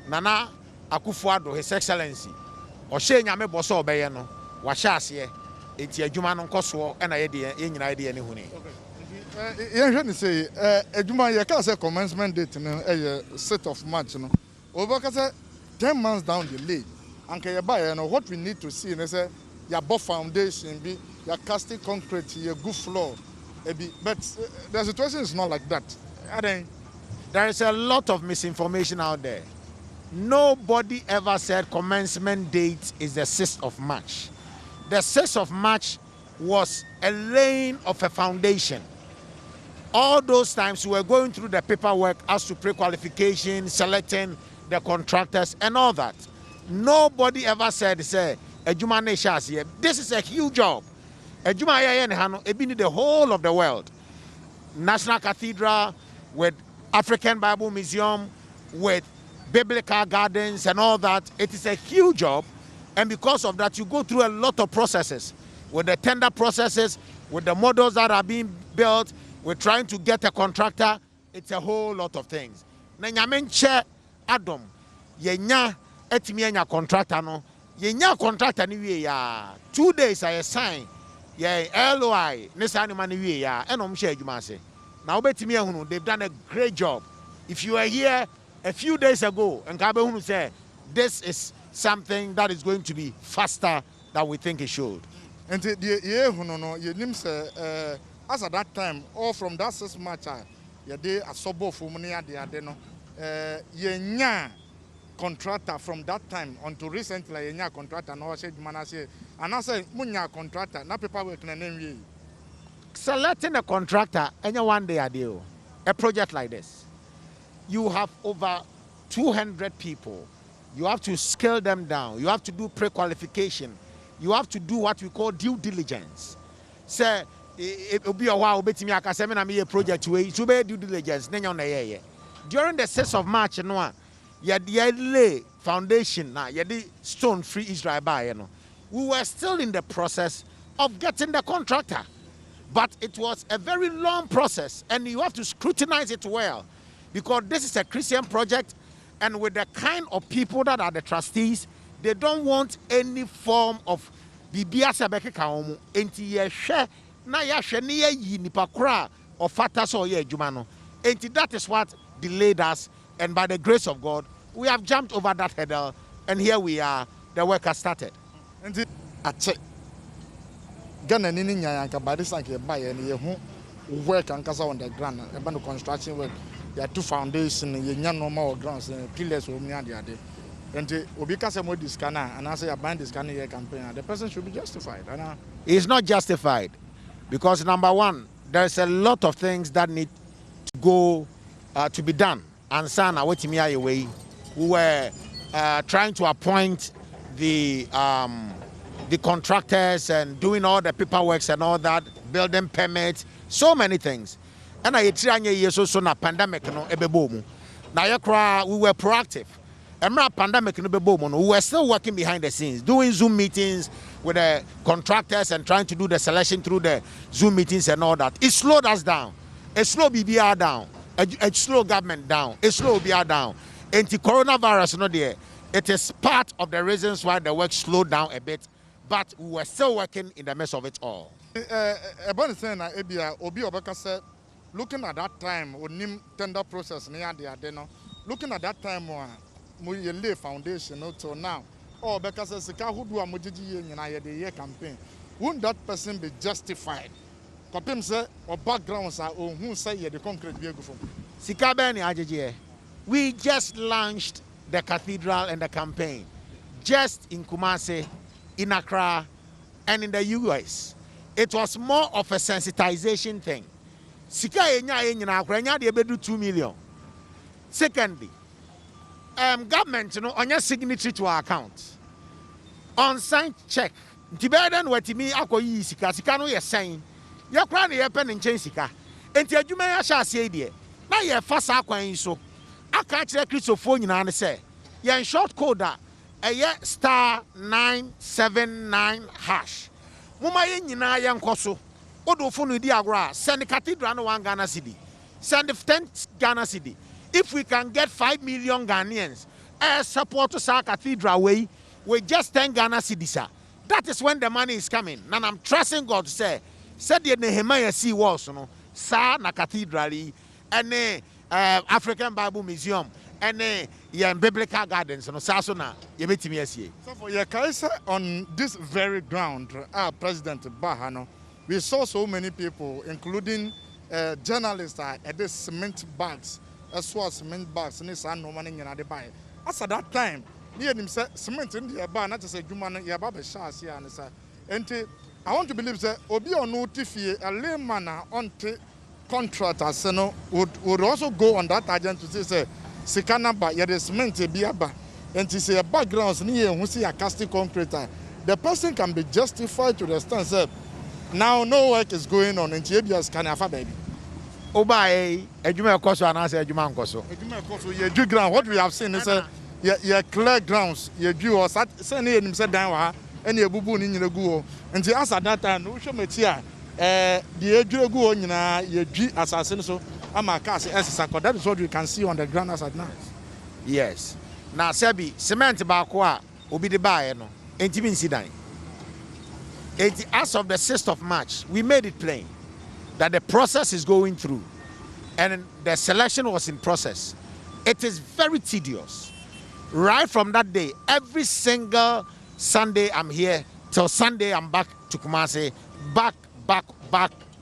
Nana Akufuado, His Excellency. Or Shane Yame Bosso Bayano, Washasye. It's a Jumano Coswo and idea in idea huni. You say adwuma ye ka say commencement date no 6th of March no over say 10 months down the lane anka ye buy no what we need to see is say ya bo foundation be ya casting concrete ya good floor but the situation is not like that. There is a lot of misinformation out there. Nobody ever said commencement date is the 6th of March. The 6th of March was a laying of a foundation. All those times we were going through the paperwork as to pre-qualification, selecting the contractors and all that. Nobody ever said, say, this is a huge job. It need the whole of the world. National Cathedral, with African Bible Museum, with biblical gardens and all that. It is a huge job. And because of that, you go through a lot of processes. With the tender processes, with the models that are being built, we're trying to get a contractor. It's a whole lot of things. Na nyamenche Adom, yenya etimienya contractor no. Yenya contractor ni we ya. 2 days I sign. Yeah, LOI. Nesa ni mani we ya. Eno mshe ejuma se. Na obetimi ehunu, they've done a great job. If you are here a few days ago, and kabe hunu say this is something that is going to be faster than we think it should. And the as at that time, or from that 6 March, you did a suburb for money at the Adeno. You contractor from that time until recently, you contractor, no said Manase, and I said, Munya contractor, not paperwork and name. Selecting a contractor, any one day a deal, a project like this, you have over 200 people. You have to scale them down. You have to do pre-qualification. You have to do what we call due diligence. Say, it will be a while, but me a project way to be due diligence. During the 6th of March, you lay foundation now, you stone free Israel by we were still in the process of getting the contractor. But it was a very long process, and you have to scrutinize it well, because this is a Christian project, and with the kind of people that are the trustees, they don't want any form of bibia sebeke kaomu. Enti ye hwe na ya hwe ne yi nipa kra of fata so ye adwuma no. Enti that is what delayed us, and by the grace of God, we have jumped over that hurdle, and here we are. The work has started. Enti ache Ghana nini nya yanka badisa ke baye ne ye hu work ankasa on the ground e ba no construction work ya two foundation ye nya normal grounds pillars o mi ade And obi ka say mo discana and I say ban discana your campaign, the person should be justified. It's not justified because number one, there's a lot of things that need to go to be done. And Sana, what we were trying to appoint the contractors and doing all the paperwork and all that, building permits, so many things. And I so na pandemic no ebebomu. Now we were proactive. Pandemic no ebebomu. We were still working behind the scenes, doing Zoom meetings with the contractors and trying to do the selection through the Zoom meetings and all that. It slowed us down. It slowed BBR down. It slowed government down. It slowed BBR down. And the coronavirus no there. It is part of the reasons why the work slowed down a bit, but we were still working in the midst of it all. Looking at that time, tender process, looking at that time, we lay foundation until now. Oh, because who do a campaign? Wouldn't that person be justified? Kapim say or backgrounds are who say the concrete vehicle from Sikabeni, we just launched the cathedral and the campaign just in Kumasi, in Accra, and in the US. It was more of a sensitization thing. Sika enya de bedu 2 million. Secondly, government on your signatory to our account. Unsigned check. Tibeden wetimi akoyi sika no ye sign. Your crown ye pen and change sika. Enti adwuma ya sha ase die. Na ye fa sa kwan so. Aka kire Christopher nyina ne se. Ye short code a *979#. Muma ye nyina ye nkoso. Odo phone di agora send the cathedral no 1 Ghana cedi. Send the 10 Ghana cedi. If we can get 5 million Ghanaians support to our cathedral way with just 10 Ghana cedis, that is when the money is coming. And I'm trusting God to say, said the Nehemiah Sea Walls, sa na cathedral and African Bible Museum and biblical gardens and Sasona Yebetimi. So for your case on this very ground, our President Bahano, we saw so many people, including journalists, at the cement bags, as well as cement bags, and it's no money in the buy. As at that time, near him said cement in the bar, not to say Juman, Yababa Shas here, and I want to believe that Obi or no Tiffy, a layman on contractors, would also go on that agent to say, Sikana, but yet the cement be a bar, and to say a background near who see a casting concrete. The person can be justified to the stand. Now no work is going on in Tibias Canafa baby. Obaye, Ejuma Koso and answer Ejuma Koso. Ejuma Koso, ye ground. What we have seen is ye clear grounds, ye do or send him said down and ye bubu in the go. And the answer that time, no show me here. The Edru go on ye G assassin so I'm a cast as that is what you can see on the ground as at now. Yes. Now Sebi, cement bakwa will be the buyer no. Ain't even see that. As of the 6th of March, we made it plain that the process is going through and the selection was in process. It is very tedious. Right from that day, every single Sunday I'm here, till Sunday I'm back to Kumasi, back,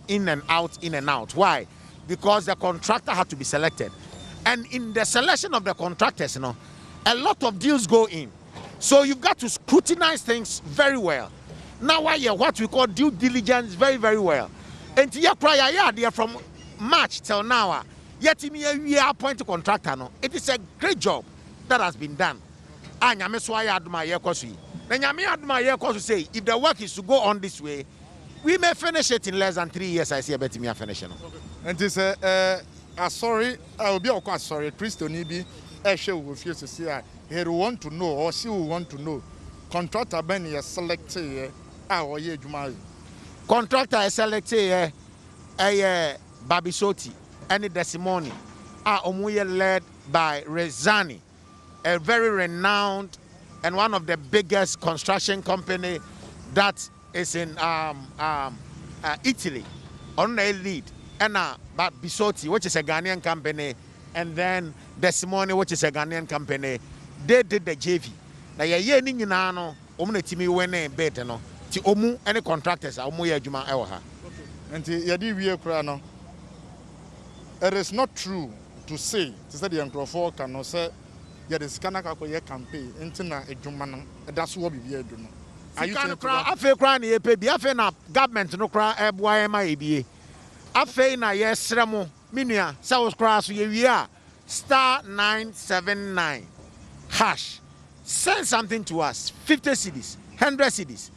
in and out. Why? Because the contractor had to be selected. And in the selection of the contractors, a lot of deals go in. So you've got to scrutinize things very well. Now what we call due diligence very, very well. And from March till now, yet we appoint a contractor. It is a great job that has been done. And say if the work is to go on this way, we may finish it in less than 3 years. I see a better finishing. And it's sorry, I will be quite sorry. Christo Nibi, she will refuse to say he will want to know or she will want to know. Contractor Ben is selected. Contractor is selected Babisoti and Desimoni led by Rezani, a very renowned and one of the biggest construction company that is in Italy on the lead, and Babisoti, which is a Ghanaian company, and then Desimoni, which is a Ghanaian company. They did the JV. Now ye ni nyina timi wene bet no. Ti omu any contractors omu ye adwuma e wo ha. Nti ye di wie kura no. It is not true to say the Nkrofo can say the scanner campaign into na ejumana that's what we do no are you saying afe kra na yepe bi afe na government no kra eboa ema ebie afe na yesremo minua south kra so ye wi a *979 hash send something to us 50 cedis 100 cedis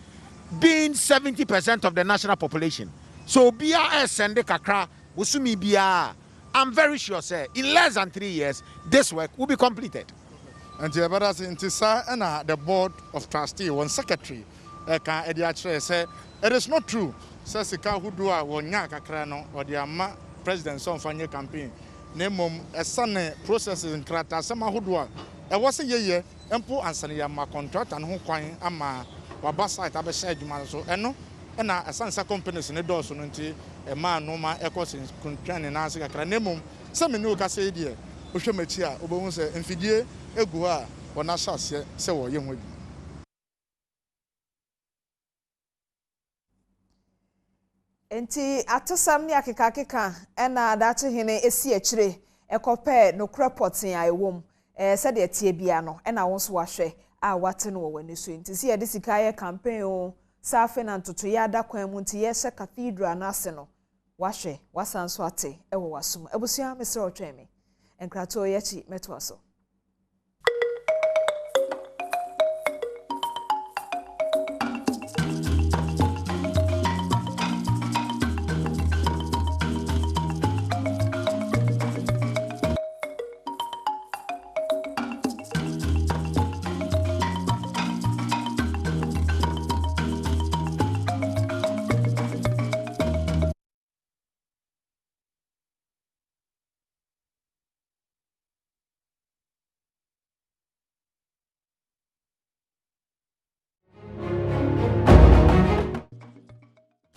being 70% of the national population so BRS send the kakra usumi bia I'm very sure sir in less than 3 years this work will be completed. And the brothers in Tisa and the board of trustees, one secretary, say it is not true. Says the car who do a Wonyaka Crano or the Ama president son Fanya campaign. Name a son processes in Krata, some who do a wasn't ye, Empo and Saniyama contract and who coin Ama Wabasa at Abashed Manso, and no, and a Sansa companies in the doors until a man no man echoes in Kuntran and Ansika Cranemum, some new Cassadia, Ushamachia, Obonse, and Fidie. Egua wana shase se wo yehwe enti atosam ne akeka na dache hene esi akire ekope no cropotin aiwom se de tie bia no na wonso wahwe a wate no wani so enti se ye de sika ye campaign o safe na ntoto ya da kwan mu enti ye hye cathedral na ase no wahwe wasanso ate ewo wasum abusua mesre otweme enkrato ye chi meto aso.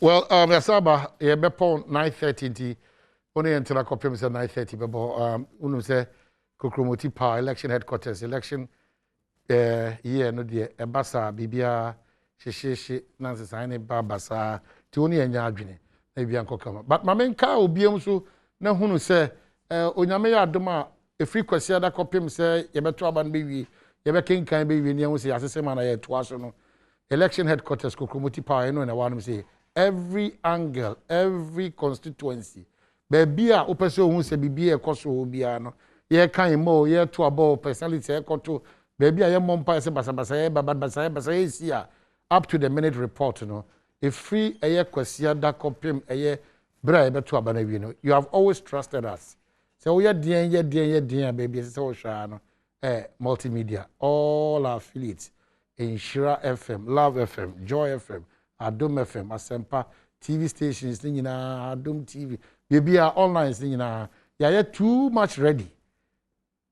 Well, Yasaba, a bepon 9:30. Only until I copy him said 9:30. Bebo, unum say Kokromoti Power election headquarters election. Yeah, no dear. Ebasa, Bibia, she, Nancy Sine, Babasa, Tony and Yadwini. Maybe Uncle Kama. But my main car will be also no who say, Onyamea Doma, a free question that copy him say, Yabatraban baby, Yabakin can be when you say, as a same man, twice no. Election headquarters, Kokromoti Power, and I want to say. Every angle, every constituency. Baby, a person who say bibi e koso obia no. Ye kan mo, ye to about personality e koto. Baby, I am mompa say basa basa see up to the minute report no. If free a question that compim a bra be to abana wi no. You have always trusted us. So we are dear baby so sha no. Multimedia, all our affiliates, Inshira FM, Love FM, Joy FM. Adom FM, Asempa, TV stations, Adom TV. Baby, our online thing yeah, too much ready.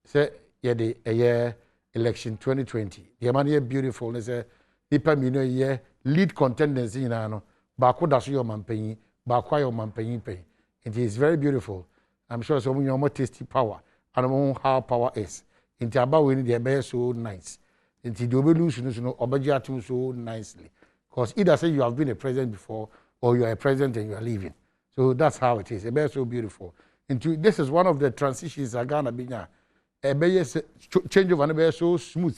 Say, yeah, the year election 2020. The man here beautiful. They say, Nipa Mino year lead contenders in no. Bako dasu your man paying, Bakwa your man paying. It is very beautiful. I'm sure some of you more tasty power. And I know how power is. Into about winning the bear so nice. Into the evolution, obajatum so nicely. Because either say you have been a president before or you are a president and you are leaving. So that's how it is. It's so beautiful. This is one of the transitions in Ghana. Change over no so smooth.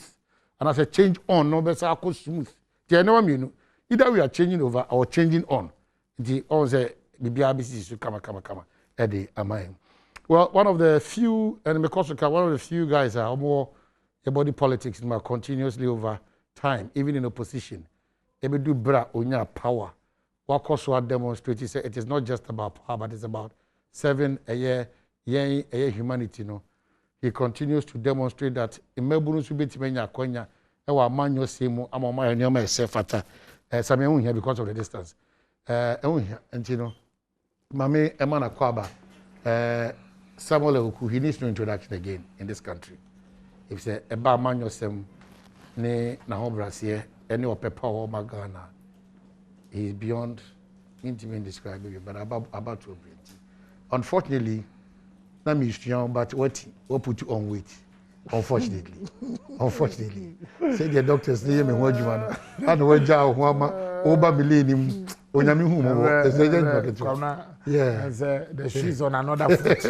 And I say change on no be so smooth. Either we are changing over or changing on. The on say BBRBC to come. Eddie Amai. Well, one of the few and because one of the few guys are more about politics continuously over time, even in opposition. Ebe do bra onya power. What also demonstrate say it is not just about power, but it's about serving a year humanity. No, he continues to demonstrate that imebunu subiti menya konya ewa manyo semu amoma nyoma esefata. Some here because of the distance. And you know, Mame Emana Kwaba, Samuel AWUKU, he needs no introduction again in this country. If say eba manyo sem ne na hobrasie. Any of power Magana is beyond intimate describing, but about to bring. Unfortunately, not me young, but what put you on weight? Unfortunately. Say the doctors name and what you want. And what Jow Oba Millennium Onyami yeah, the shoes on another foot.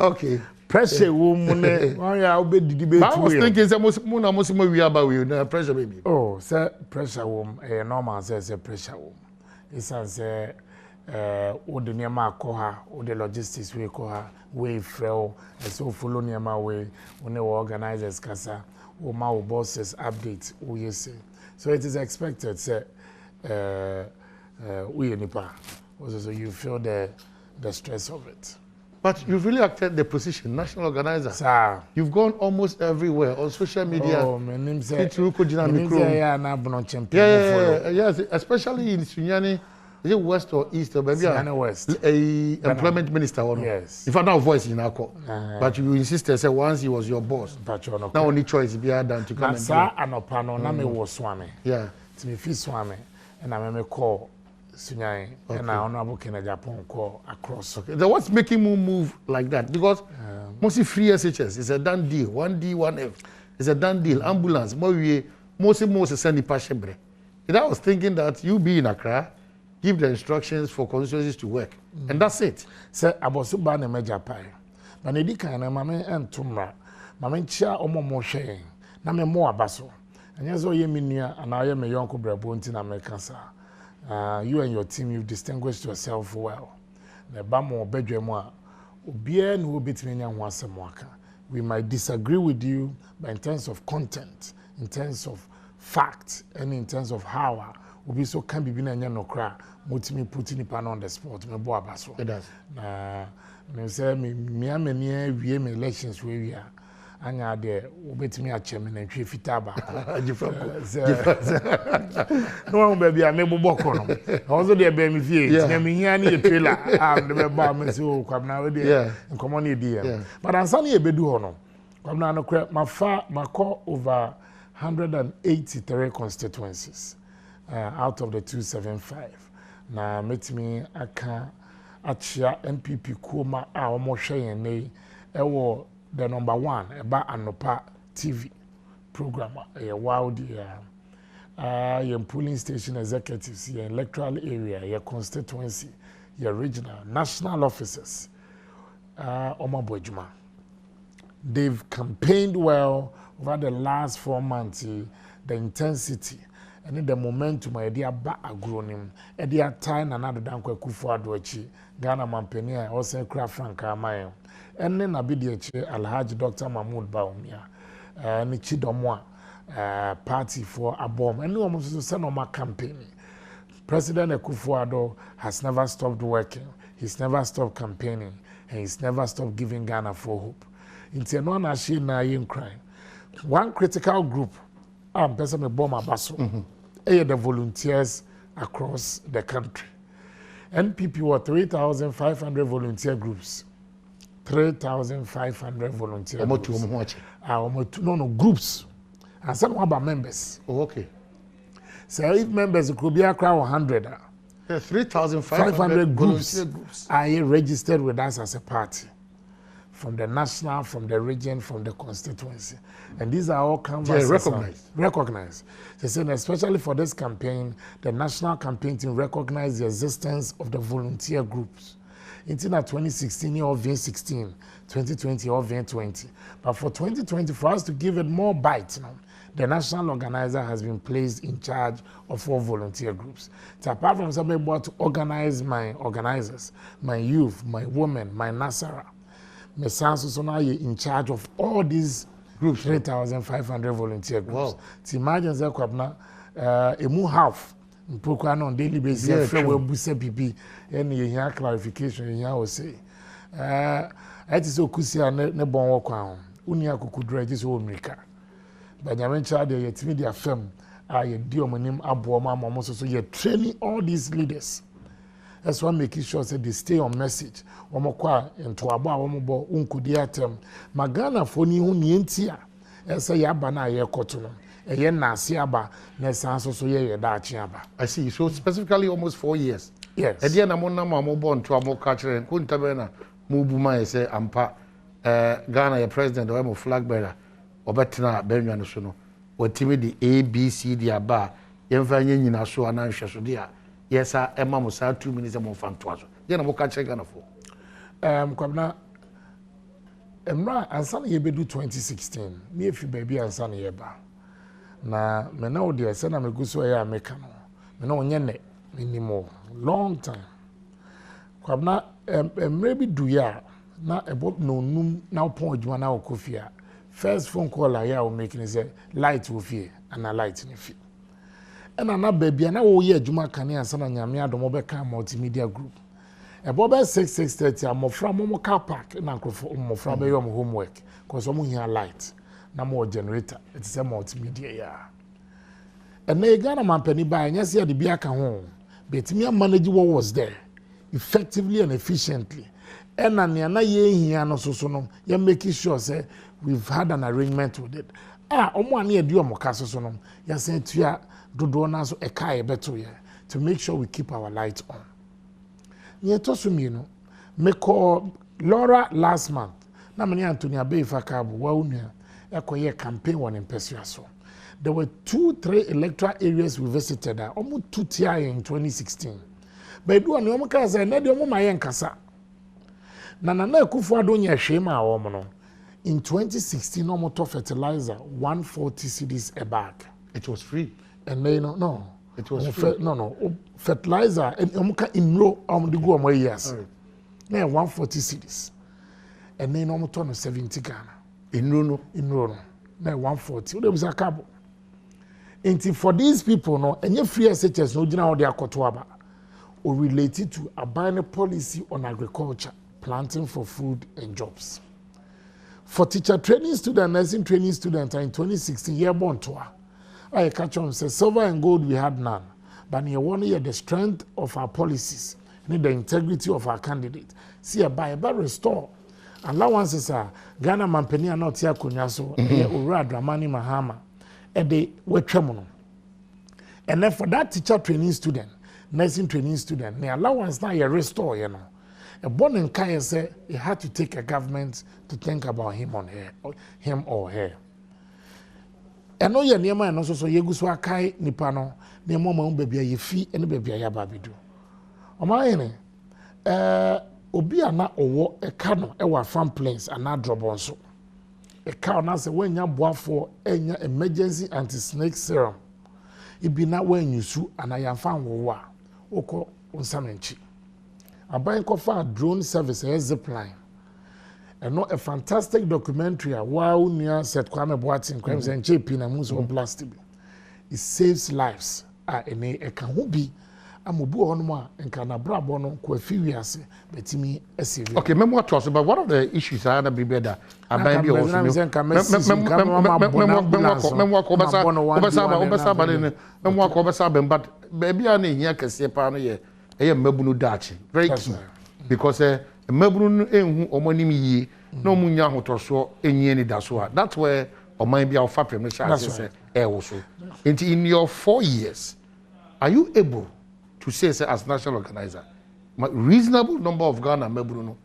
Okay. pressure woman one ya obedidi be I was thinking say most we about we pressure baby. Oh, say pressure woman normal say pressure woman. It's as o de niema akoha o de logistics we koha we frel so follow niema we when the organizers kasa o ma o bosses update o yes. So it is expected say we nipa so you feel the stress of it. But you've really acted the position, national organizer. Sir. You've gone almost everywhere on social media. Oh, my name is Yes, especially in Sunyani. Is it west or east or maybe west? Employment minister or no? Yes. If I now voice in Ako, but you insisted say once he was your boss. Now only choice be done to come and do. Anopano na me was swami. Yeah. To me fi swami and I me call Sunyani and I honorable Kenya Japan call across. Okay. Then what's making you move like that? Because mostly free SHS is a done deal. 1D, 1F. It's a done deal. Ambulance. Mostly send the passion. And I was thinking that you be in Accra, give the instructions for constituencies to work. And that's it. Say abosuba na meja pai. But ne di kan na mame entumra. Mame chia omo mo hwe. Na me mo abaso. Anya so ye minua ana ye me yonko brabo nti na me kansa. You and your team, you've distinguished yourself well. We might disagree with you, but in terms of content, in terms of fact, and in terms of how, we so can be no cry, putting it on the spot. It does. Me say me elections where we are. Anya de obetimi acheme na ntwe fita ba no one baby amebo boko no also de be mi fie nya mi hia na ye trailer am de be ba me se o kwamna we de nkomo na edi but ansa na ye bedu ho no kwamna no kra mako over 183 constituencies out of the 275 na metimi aka achia NPP kuma a omo hwe nei ewo the number one about Anopa TV program, a wild your polling station executives, your electoral area, your constituency, your regional, national officers, Omabojuma. They've campaigned well over the last 4 months, the intensity and the momentum, idea ba agronym, idea time another dankwe kufu adwachi, Ghana Mampenia, also craft Franka Mayo. And then Abidieche Alhaji Dr. Mahmoud Baumia, Nichidomwa party for Abom, and no one was to send on my campaign. President Akufo-Addo has never stopped working, he's never stopped campaigning, and he's never stopped giving Ghana for hope. Into no nashi na yin crime. One critical group, person me bomb abaso, the volunteers across the country. NPP were 3,500 volunteer groups. 3,500 volunteers. No, groups. And some about members. Oh, okay. So if members could be a crowd 100. 3,500 groups are registered with us as a party. From the national, from the region, from the constituency. And these are all canvases. Recognized. They said, especially for this campaign, the national campaign team recognized the existence of the volunteer groups. Until 2016 or 2016, 2020 or 2020. But for 2020, for us to give it more bite, the national organizer has been placed in charge of 4 volunteer groups. So apart from somebody about to organize my organizers, my youth, my women, my Nasara, my sons so now you're in charge of all these groups, 3,500 volunteer groups. Wow. So imagine that a more half. On daily basis, we busa and you hear clarification. You say, I just okusia ne bon work on. Unia kukudra just America. But you mentioned the media firm. I do my name Abuama Momoso. So you're training all these leaders. That's why making sure that they stay on message. Omokwa into aba omobo unkudia term. Magana foni unientia. Esa yabana ye kotono. I see. So specifically almost 4 years. Yes. And then I'm born to a more culture and Kuntabena Mubuma say Ampa Ghana president or flag bearer or Betina Benjamin Suno or Timmy the ABC the bar Yenfany in so announced so dear. Yes, sir, Emma was 2 minutes more fun to us. Then I'm catching Ghana for. Kwabna emra ansa na yebedu 2016 me efi baby ansa na yeba na me na odi ese na me guso ya meka no me na onye ne minimo long time kwabna emre bi du ya na ebo no num na opon adwuma na okofia first phone call ya o making say light wo fie ana light ni fie ena na baby na wo ye adwuma kan ansa na nyame adom be ka multimedia group ebo be 6:30 amofra mo car park na nkofo amofra be yom homework cause omo hia light na mo generator it is a multimedia ya and na Ghana mampani ba nya se de bia ka ho but me manage what was there effectively and efficiently and na ye hia no so no ya make sure say we've had an arrangement with it omo ane edi omo ka so no ya say tua dodo na so e kai beto ye to make sure we keep our lights on. Nye to so mi no me call Laura last month na me Antonia Beifa Kabo wa unia ekoye campaign won Impesua so. There were 2-3 electoral areas we visited almost 2 tier in 2016. But do ane omo ka say na de omo maye nkasa. Na Akufo Addo nya hwema a omo no. In 2016 omo to fertilizer 140 cedis a bag. It was free. And they no. It was free. No. Fertilizer and omuka imro the go am years. Na 140 cedis. And then omo to no 70 Ghana. Inro no. Na 140. There was a cabo. And for these people no, any free SHS no gina they akoto aba or related to a binary policy on agriculture, planting for food and jobs. For teacher training student, nursing training student in 2016 year born tour. I catch on say silver and gold we had none. But you want to hear the strength of our policies, and the integrity of our candidate. See a by restore. Allowances are Ghana Mampenia not here kunyaso, Ura Dramani Mahama, and they were tremono. And then for that teacher training student, nursing training student, the allowance now you restore, you know. A born in Kaya said he had to take a government to think about him or her. And no, your name and also so Yeguswa Kai Nipano, near Mama baby, ye fee and baby Yababidu. O my Obia na owo a cano, a farm planes, and not drop on so. A cow now say when you boil for any emergency anti-snake serum. It be not when you sue and I am found war. Oko on Samenchi. A bank of drone service a zip line. And not a fantastic documentary wow near set Kwame Boateng crimes and JP na muso blasted. It saves lives. A can who be a mubu onma and can a brabono ko furious betimi esivi. Okay, remember to us about one of the issues I had be better. I might be also but baby I need here can say pan here. Mebunu dachi. Very key. Because mebunu enhu omonim yi no munya hotoso enyi ni daso. That's where oman bia ofa permission say also. In your 4 years, are you able to say as national organizer, reasonable number of Ghana mebunu,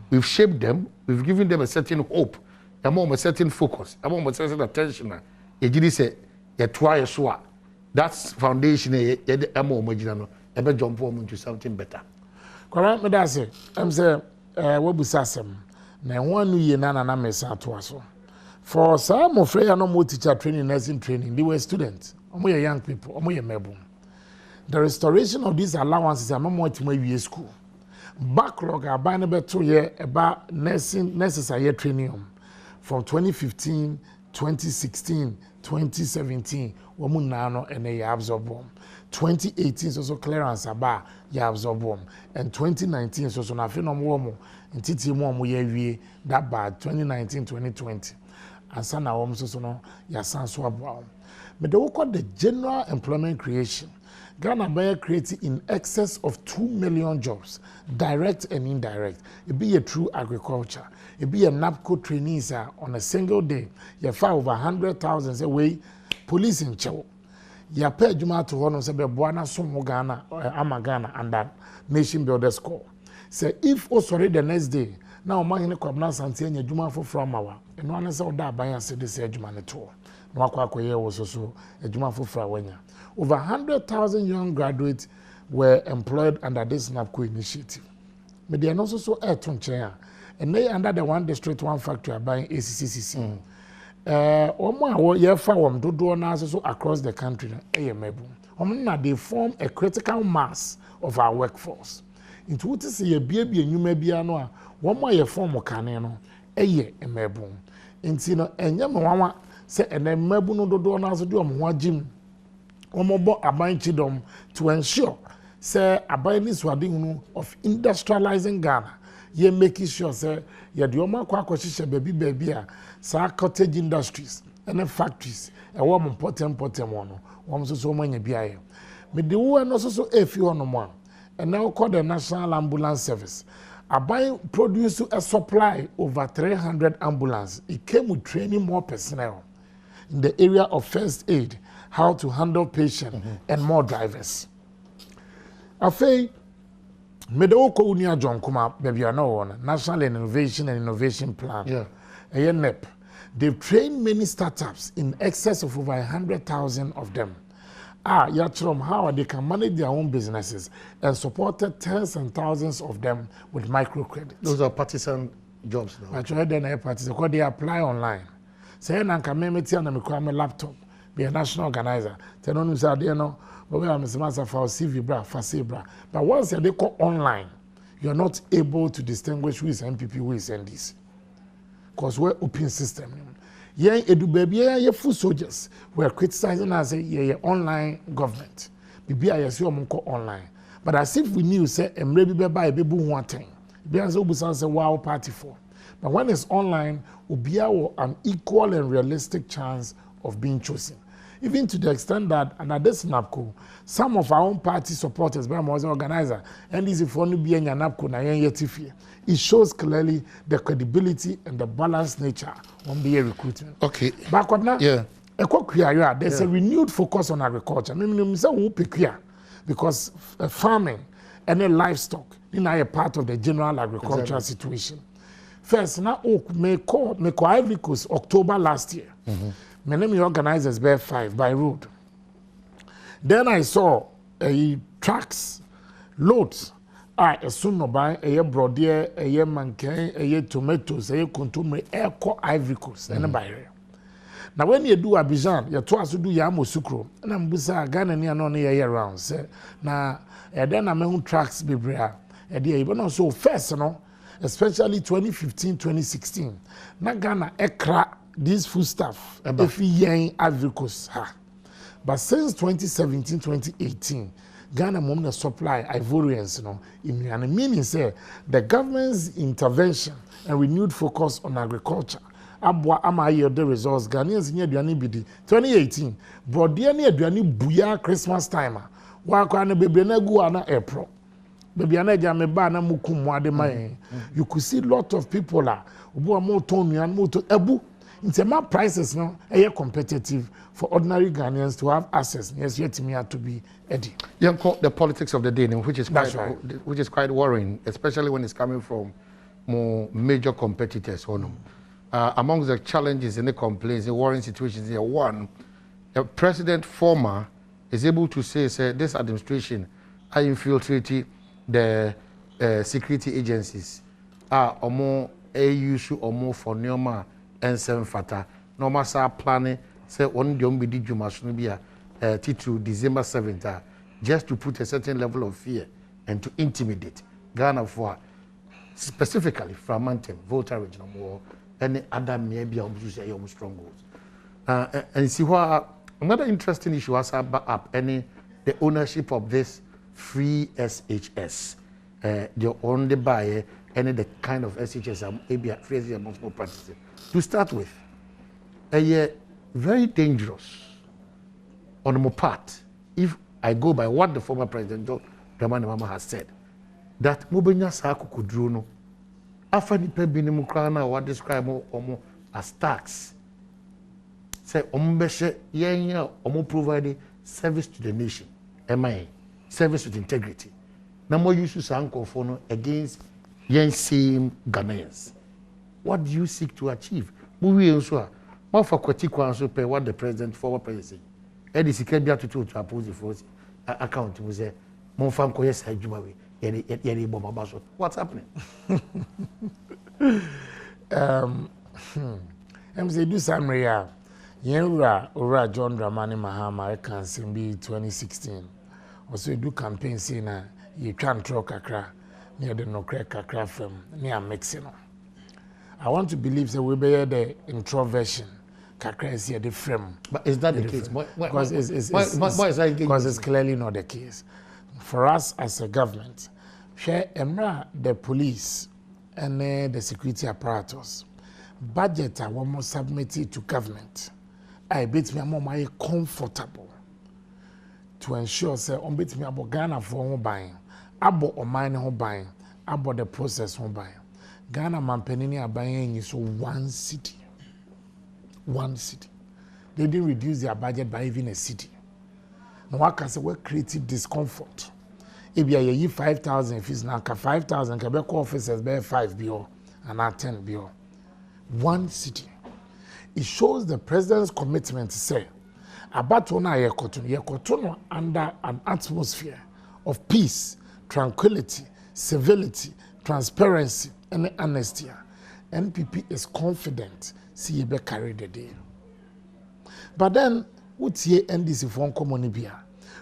we've shaped them, we've given them a certain hope, a certain focus, a certain attention. Ejidi say ye try so that's foundation ebe jump into something better. Correct me that say. I'm say what be sasem. Na one year na mesa to aso. For some of free no more teacher training, nursing training, they were students. Omo young people, omo mebum. The restoration of these allowances are no more to my school. Backlog are by number 2 year about nursing necessary training from 2015, 2016, 2017. Woman nano and they absorb 2018 is also clearance about ya absorb and 2019 is also nothing no more in titi more we that bad 2019 2020 and sana so no ya san so about but they will call the general employment creation. Ghana by creating in excess of 2 million jobs, direct and indirect. It be a true agriculture. It be a NAPCO trainees on a single day. You find over 100,000 away police in Chow. You pay Juma to one say Buana Somo Ghana or Amagana and that nation builders call. Say if also the next day, now my in the Kwabna Santiana Juma for from our and one say that by and say this Juma tour. No Aquacoye was also a Juma for Frawenya. Over 100,000 young graduates were employed under this NAPCO initiative. But they are also so air chair. and they under the one district one factory buying ACCCC. Omo ye fa wom dodo na so across the country mebu. Na they form a critical mass of our workforce. Into what is ye bia enwuma bia no a womo ye form okane no mebu. Inti no enye me wanwa se ene mebu no dodo na so de omo agim. Omo bo aban chidom to ensure say aban this wading of industrializing Ghana. Ye making sure say ye de omo akwa baby a sa cottage industries and factories e wo important one no so manya biaye me de wo no so efi ono mo and now call the National Ambulance Service abai produce a supply over 300 ambulances. It came with training more personnel in the area of first aid, how to handle patients and more drivers. Afei Medoko unia John Kuma baby no National Innovation and Innovation Plan. NEP. They've trained many startups in excess of over 100,000 of them. Yachrom, how they can manage their own businesses and supported tens and thousands of them with microcredit. Those are partisan jobs now. Actually, they're partisan because they apply online. Say, I can make a laptop, be a national organizer. Tell them, say, you know, but we are Mr. for CV bra, for bra. But once they go online, you're not able to distinguish who is MPP, who is NDC. Because we're open system. Yeah, edu baby, yeah, full soldiers. We're criticizing us, yeah, online government. Bibi I assume online. But as if we knew, say, and maybe by a baby one thing. Because we say, wow, party for. But when it's online, we have an equal and realistic chance of being chosen. Even to the extent that, and at this NAPCO, some of our own party supporters, but I'm also an organizer, and this is only being a NAPCO, it shows clearly the credibility and the balanced nature of the recruitment. Okay. Back up now, there's a renewed focus on agriculture. Because farming and livestock is a part of the general agricultural situation. First, now, me Ivory Coast, October last year. My name is organizers bear 5 by road. Then I saw trucks, loads. A soon no buy a brodier, a mankin, a tomatoes, a contume, a Ivory Coast, and by here. Now, when you do Abidjan, you twice do Yamo Sucro, and I'm Busa Ghana near no near around. Say, now, then I'm on trucks be brea. A dear, even also first, no, especially 2015, 2016. Na Ghana, this food stuff, if we Ivory Coast, but since 2017, 2018, Ghana mom the supply Ivorians, meaning say the government's intervention and renewed focus on agriculture. Abwa ama the results Ghanaians near Duani Bidi 2018, brought near Duani Buya Christmas timer. Wakwana baby na go na April. Baby anaja me ba na mukumwa de mai. You could see lot of people ubu more tonu and more ebu. In terms of prices, no, competitive for ordinary Ghanaians to have access. Yes, yet me to be Eddie. The politics of the day, which is quite worrying, especially when it's coming from more major competitors. Among the challenges and the complaints, the worrying situations here, one, the president former is able to say this administration are infiltrating the security agencies. Or more AUSU or more for Neoma. And seven fata. Normal sa planning say on the be Jumasnubia to December 7th, just to put a certain level of fear and to intimidate Ghana for specifically Fragmentum, Volta Regional War, any other maybe strongholds. And see what another interesting issue was about the ownership of this free SHS. The only buyer any the kind of SHS maybe free SHS multiple practices. To start with, very dangerous on my part, if I go by what the former president Dramani Mahama has said, that Mubenya Saku Kudruno, after the Pebinimukrana, what describe as tax, say, Ombeshe, Omo providing service to the nation, MIA, service with integrity. No more use to Sanko for against yen same Ghanaians. What do you seek to achieve? More for Kwatiku what the president, former president, Eddie can be to oppose the force account was a Monfanko yes, Jumawi, What's happening? say do summary ya. Ura John Dramani Mahama can be 2016. Also do campaign saying you can't throw kakra near the no crack kakra from near mixing. I want to believe that we bear the introversion. Kakra is here the frame. But is that the case? Because it's clearly not the case. For us as a government, share Emra, the police and the security apparatus, budget are one more submitted to government. I bet me more comfortable to ensure say on bet me about Ghana for home buying, about or mine home buying, about the process home buying. Ghana man penini are buying is so one city. One city. They didn't reduce their budget by even a city. Now what can say what created discomfort? If you 5,000 if it's now 5,000 Quebec officers bear 5 BO and not 10 BO. One city. It shows the president's commitment to say about one yekotono under an atmosphere of peace, tranquility, civility, transparency, and honesty. NPP is confident see you be carry the day. But then what's here NDC for Comonibia?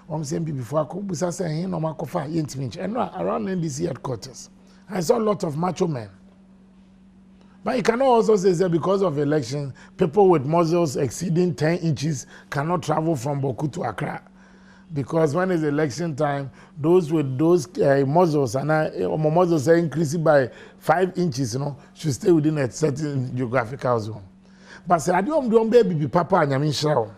I'm saying before I come, Busa saying no makofa yentminch. And around NDC headquarters, I saw a lot of macho men. But you cannot also say that because of election, people with muzzles exceeding 10 inches cannot travel from Boku to Accra. Because when it's election time, those with those muzzles and muzzles are increasing by 5 inches, should stay within a certain geographical zone. But say, I don't baby papa and Yamin Shao.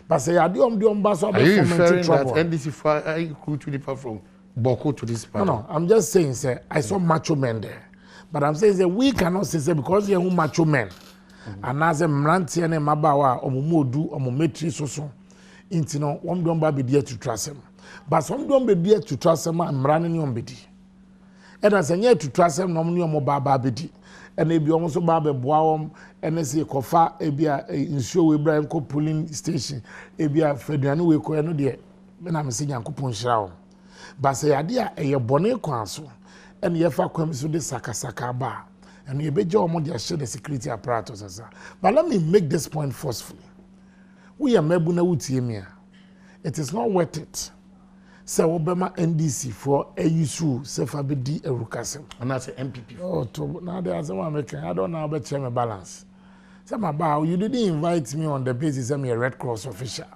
But say, I don't basso. Are you referring that NDC to differ from Boku to this part? No, I'm just saying, sir, I saw macho men there. But I'm saying that we cannot say because you're macho men. And as a Mranti and a Mabawa or Mumodu or Mumetri Soso, Intino, one don't be there to trust him. But some don't be there to trust him and running on bidi. And as a year to trust him, no more Baba bidi. And they be almost Baba Badwam, and they say Kofa, Ebia, Insure Ibrahim Co polling station, Ebia Federano, we call no dear. When I'm saying Coupon Shroud. But say, idea a bonnet council. And you ever come to the Saka bar, and you be your money share the security apparatus. But let me make this point forcefully. We are Mebuna Utiemia. It is not worth it. Say Obama NDC for AUSU, Sefabidi Erukasem. And that's an MPP. Oh, now there's someone making. I don't know about my balance. Some about you didn't invite me on the basis I'm a Red Cross official.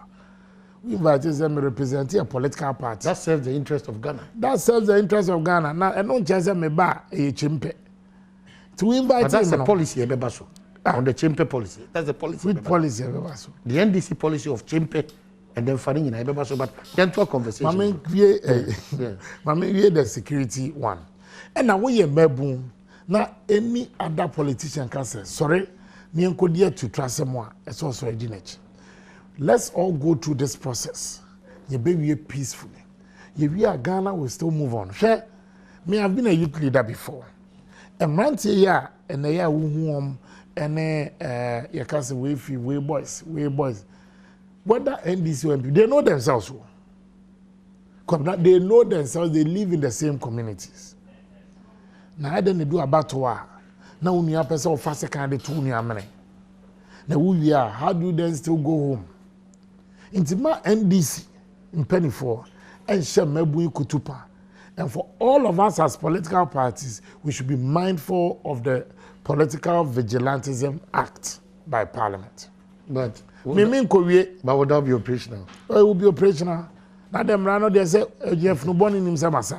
We invited them representing a political party. That serves the interest of Ghana. That serves the interest of Ghana. Now, I don't just me ba a chimpe. To invite but that's the policy of Bebaso. On the chimpe policy. That's the policy. Which policy of Bebaso? The NDC policy of chimpe and then funding in Bebaso. But then to a conversation. Mami, we the security one. And now we are mebu. Now any other politician can say, sorry, me enko dear to trust someone. It's also a dinage. Let's all go through this process. You be peacefully. If we are Ghana, will still move on. Sure, me have been a youth leader before. And right here, and they are home, and you can say we boys. Whether NDC or MP, they know themselves. They know themselves. They live in the same communities. Now I don't do about war. Now we have person fast kind of 2 years. Now who we are? How do you then still go home? Into my NDC in Penny 4 and Shemebu Kutupa. And for all of us as political parties, we should be mindful of the Political Vigilantism Act by Parliament. But would that be operational? It will be operational. Now them rano they say Jeff Nuboni himself.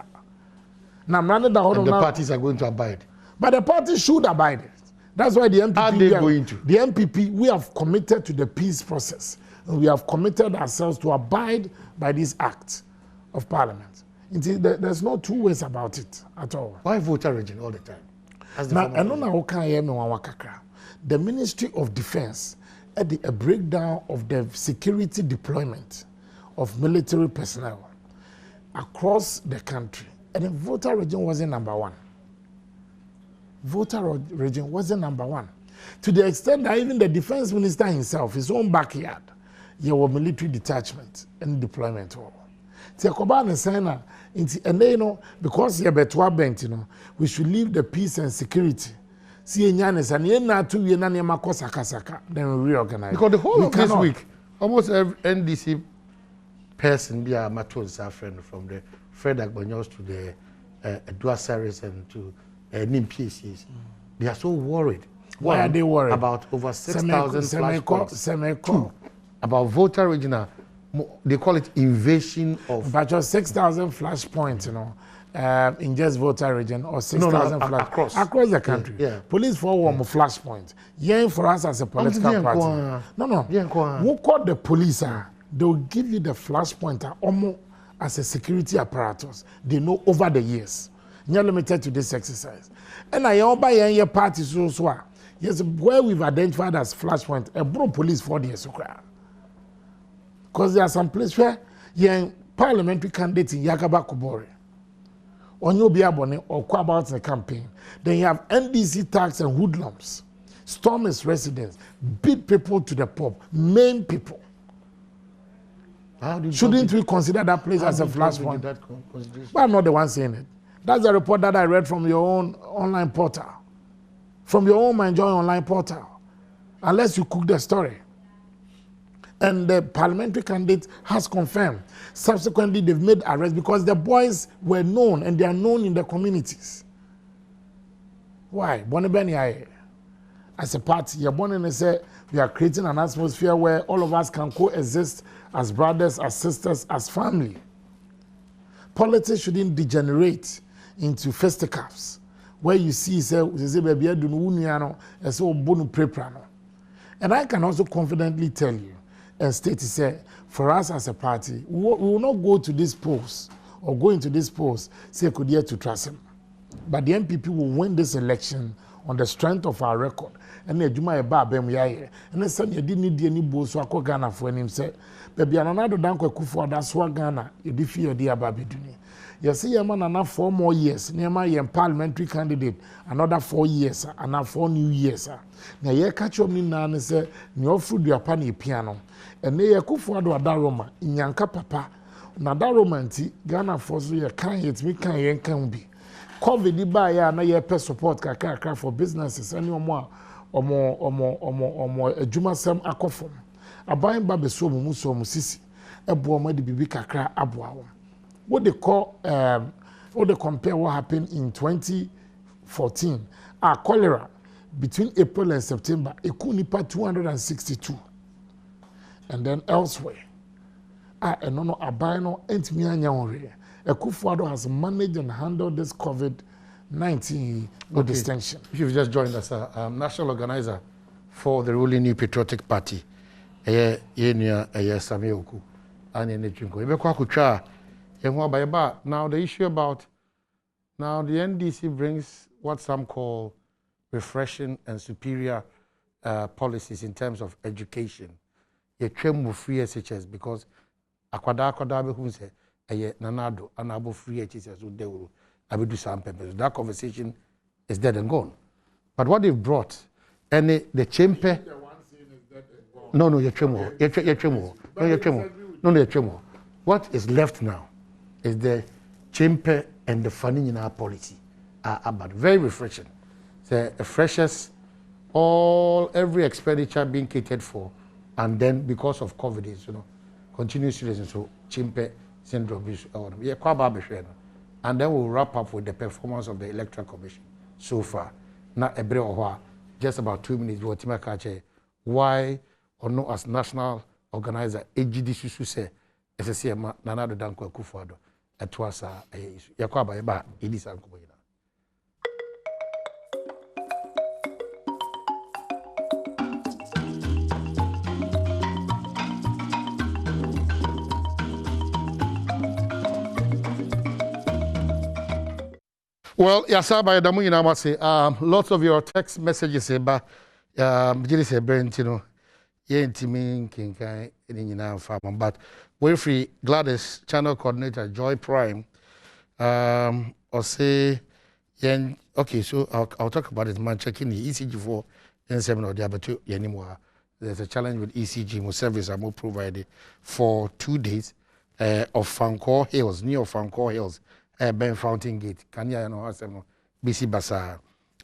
Now the parties are going to abide. But the parties should abide. That's why the MPP. Are they going to? The MPP, we have committed to the peace process. And we have committed ourselves to abide by this act of Parliament. There's no 2 ways about it at all. Why voter region all the time? The Ministry of Defense had a breakdown of the security deployment of military personnel across the country. And the voter region wasn't number 1. Voter region wasn't number 1. To the extent that even the defense minister himself, his own backyard, your military detachment and deployment. And because you're better bent, we should leave the peace and security see nyanes and ye na to ye na ne makosaka then we reorganize. Because the whole of this week, almost every NDC person be a matos friend from the Fred Agbanyos to the Edward Saris and to NPCs. They are so worried. Why are they worried? About over 6,000 flashpoints. About voter regional, they call it invasion of. But just 6,000 flashpoints, you know, in just voter region or 6,000 across the country. Yeah. Police for one flashpoint. Yeah, for us as a political party. No. Who call the police? They will give you the flashpoint almost as a security apparatus. They know over the years. You're limited to this exercise. And I buy your party so. Yes, where we've identified as flashpoint, a bro police for the Esukra. Because there are some places where you're parliamentary candidate in Yakaba Kubori, or Nyobiabone, or about the campaign. Then you have NDC tax and hoodlums, stormers residents, beat people to the pub, maim people. Shouldn't we consider that place as a flashpoint? But I'm not the one saying it. That's a report that I read from your own online portal. From your own Enjoy online portal. Unless you cook the story. And the parliamentary candidate has confirmed. Subsequently, they've made arrests because the boys were known and they are known in the communities. Why? Bonibeni, as a party, you're born and say we are creating an atmosphere where all of us can coexist as brothers, as sisters, as family. Politics shouldn't degenerate into fisticuffs where you see, baby, and I can also confidently tell you and state, say, for us as a party, we will not go to this post or go into this post, say, could you to trust him. But the MPP will win this election on the strength of our record. And the Juma Babem Yaye, and the son you didn't need any boss so I call Ghana for him, say, baby, another danko kufu that's what Ghana, you defeat your dear baby duni. You see, a man enough 4 more years, near my parliamentary candidate, another 4 years, and now 4 new years. Now, you catch up me now and say, you fruit your panny piano, and they are kufu ado adaroma, in Yanka papa, na daroma, Ghana for so you can't hit me, can be. COVID buy ya na ye pay support kakra for businesses any more adwuma sam akofom aban ba be so mu so mu sisi ebo ma de bibi kakra aboa wo what they call what they compare what happened in 2014 cholera between April and September ekunipa 262 and then elsewhere no aban no entimi anya onre Akufo-Addo has managed and handled this COVID-19 with distinction. If you've just joined us, national organizer for the ruling New Patriotic Party, SAMMI AWUKU, and now the issue about now the NDC brings what some call refreshing and superior policies in terms of education. You train more free SHS because akwada who say nanado anabo free HSS so they will do some papers. That conversation is dead and gone. But what they've brought and the chamber no you're tremo. What is left now is the chamber and the funding in our policy are about very refreshing. The freshest every expenditure being catered for, and then because of COVID is continuous reason so chamber syndrome is and then we'll wrap up with the performance of the Electoral Commission so far. Now, just about 2 minutes. Why or no as national organizer, AGD Susu say, SSC Nanado Danko Akufo-Addo, at was a Yakwaba Eba, Edis and Kuboina. Well, Yasaba Damu Inamase, lots of your text messages about Jillis Brent, Yentimin, Kinkai, in Farm, but Wilfrey Gladys, channel coordinator, Joy Prime, or say, okay, so I'll talk about it, man, checking the ECG for N7 or the other two anymore. There's a challenge with ECG, more service are more provided for 2 days of Fancourt Hills, near Fancourt Hills. Ben Fountain Gate, Kanya no Asem, BC Basa,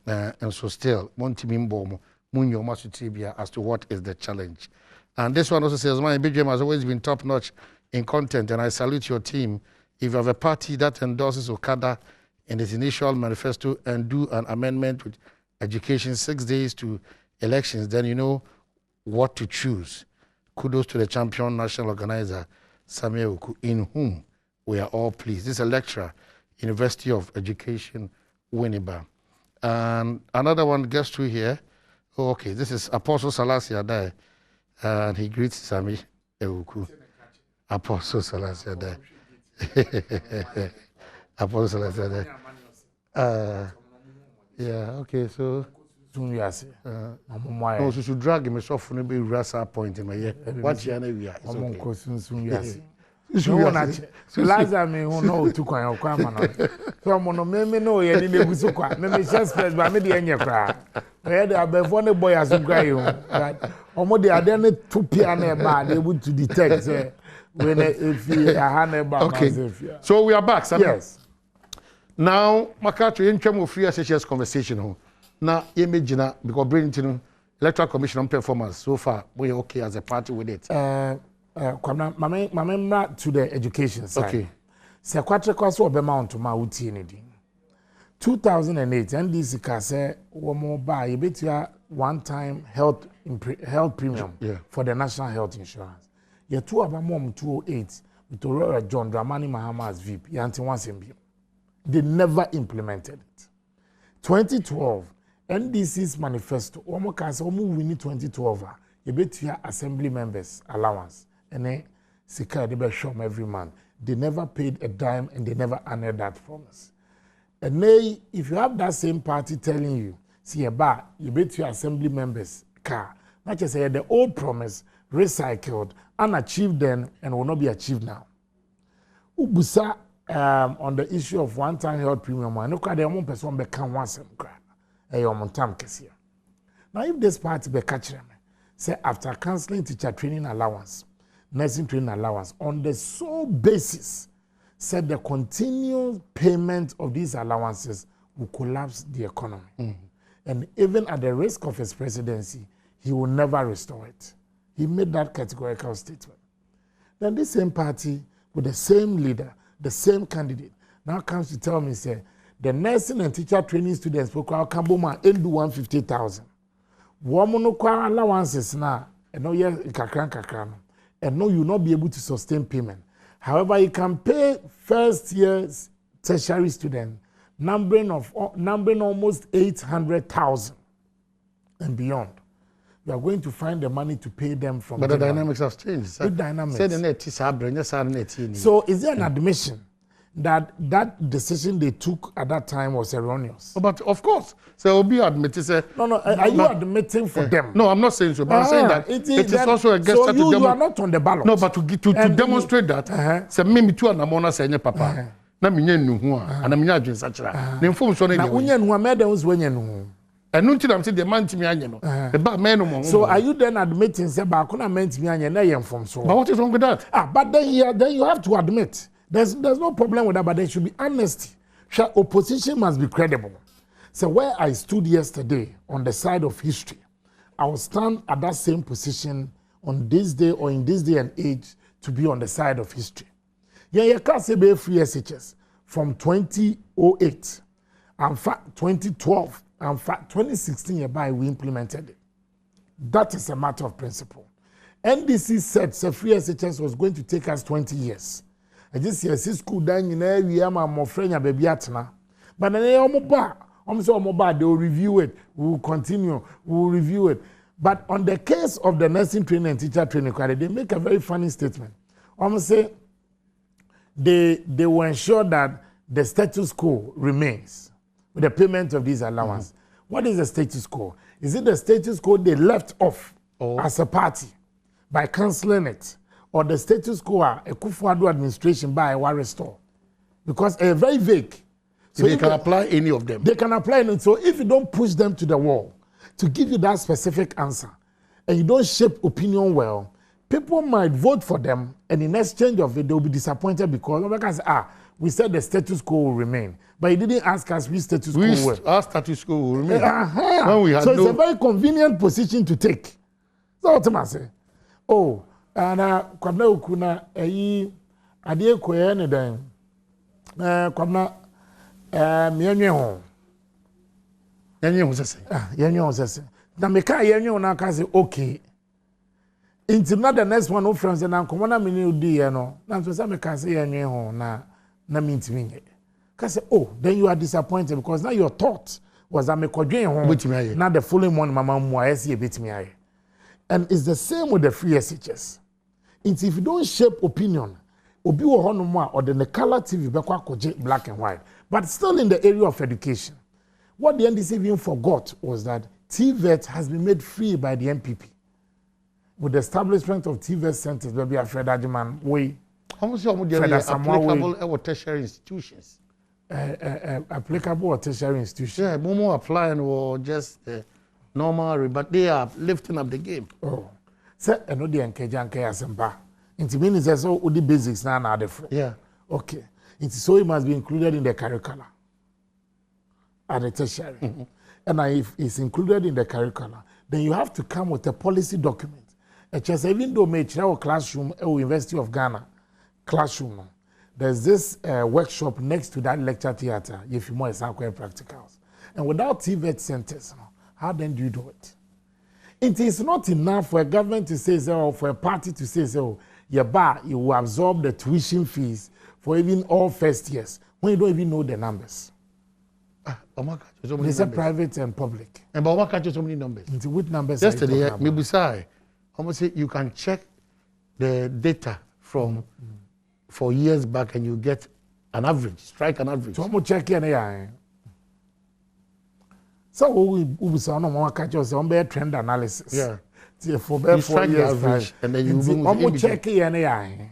And so still, Montimimbo, Munyo Masutibia as to what is the challenge. And this one also says, my BGM has always been top notch in content, and I salute your team. If you have a party that endorses Okada in its initial manifesto and do an amendment with education 6 days to elections, then you know what to choose. Kudos to the champion national organizer, SAMMI, AWUKU, in whom we are all pleased. This is a lecturer, University of Education, Winneba. And another one gets through here. Oh, okay, this is Apostle Selassie Adai, and he greets SAMMI, AWUKU. Apostle Selassie Adai. Apostle Selassie Adai. Yeah, okay, so. No, so should drag him off for maybe rasa point in my year. What you are, so last time who know to kwa kwa man. So mono me no ye ni neguso kwa. Me just first but me dey enye kwa. We dey abefo ne boy asukwa you. But omo dey ade ne to pia na ba dey able to detect when if you are na ba. Okay. So we are back, yes. Now, Makato ntwam free SHS conversation. Now, imagine because bringing electoral commission on performance so far, we're okay as a party with it. Mama to the education side. Okay. Se kwatre kwaso obema to ma uti ni 2008 NDC ka say wo mo ba ye betua one time health premium for the national health insurance. Ye two abamom 208 with John Dramani Mahama as VP. Yanti once in they never implemented it. 2012 NDC's manifesto, Omo Kasa, Omo winning 2012, you bet your assembly members allowance, and then Sika they show every month. They never paid a dime and they never honored that promise. And then, if you have that same party telling you, see a bar, you bet your assembly members car, not just say the old promise recycled, unachieved then, and will not be achieved now. Ubusa on the issue of one-time health premium, I know the one person become once now, if this party be catching me, say after cancelling teacher training allowance, nursing training allowance, on the sole basis, said the continual payment of these allowances will collapse the economy. And even at the risk of his presidency, he will never restore it. He made that categorical statement. Then this same party, with the same leader, the same candidate, now comes to tell me, say, the nursing and teacher training students for Kamboma end 150,000. Woman kwa allowances now, and no yeah kakran, and no you will not be able to sustain payment. However, you can pay first year's tertiary student numbering almost 800,000 and beyond. You are going to find the money to pay them from. But the dynamics have changed. The dynamics. So is there an admission that decision they took at that time was erroneous? But of course, so will be admitted. No. Are you admitting for them? No, I'm not saying so. But I'm saying that it is also a gesture to you are not on the ballot. No, but to demonstrate that. Say me too anamona say nye papa. Na minye nuhu a na minye adwen sachira. Na inform so na na unye nuhu meda unso wenye nuhu. Enu nti na say the man timi anye no. E ba men no mo. So are you then admitting say ba ko na man timi anye na ye inform so? But what is wrong with that? But then you have to admit. There's no problem with that, but there should be honesty. Opposition must be credible. So where I stood yesterday on the side of history, I will stand at that same position on this day or in this day and age to be on the side of history. Yeah, you can't say be free SHS from 2008, in fact 2012, in fact 2016 we implemented it. That is a matter of principle. NDC said free SHS was going to take us 20 years. I just see school down in area, my friend, baby atna. But then they will review it, we will continue, we will review it. But on the case of the nursing training and teacher training, they make a very funny statement. Almost say they will ensure that the status quo remains with the payment of these allowances. What is the status quo? Is it the status quo they left off as a party by cancelling it? Or the status quo, a Kufuor administration by a restore? Because they're very vague. So they can apply any of them. They can apply it. So if you don't push them to the wall to give you that specific answer, and you don't shape opinion well, people might vote for them, and in exchange of it, they'll be disappointed because they can say, we said the status quo will remain. But he didn't ask us which status quo were. Our status quo will remain. When we had so it's a very convenient position to take. So what I say? Oh, and kwabna ukuna adie koye ne dan. Kwabna mienwe ho. Yenye ho sese. Yenye ho sese. Na meka yenye ho na ka say okay. Into not the next one of friends and uncle na mini udi no. Na so say meka say yenye ho na meet me. Ka say oh, then you are disappointed because now your thought was that me kodwen ho. Now the following morning mama mu ayesi e betimi aye. And it's the same with the free SHS. If you don't shape opinion, obi wo hono mo a or the color TV bekwa koje black and white. But still in the area of education. What the NDC even forgot was that TVET has been made free by the MPP. With the establishment of TVET centers, there will be a Fred Ajiman way. Almost applicable or tertiary institutions. Applicable or tertiary institutions. Yeah, more applying or just normal, but they are lifting up the game. Oh. So, I know the Nkeja Asemba. It means there's all the basics now different. Yeah. Okay. So it must be included in the curriculum. At the tertiary. And if it's included in the curriculum, then you have to come with a policy document. Just even though may our classroom or University of Ghana classroom, there's this workshop next to that lecture theater, if you more practicals. And without TVET centers, how then do you do it? It is not enough for a government to say so, or for a party to say so, you will absorb the tuition fees for even all first years when you don't even know the numbers. They say private and public. And but why can't you so many numbers? Into which numbers? Yesterday, maybe say, almost say you can check the data from 4 years back and you get an average, strike an average. So I'm check here. So we say no catch us on better trend analysis. Yeah. For better 4 years average, and then you I'm check here.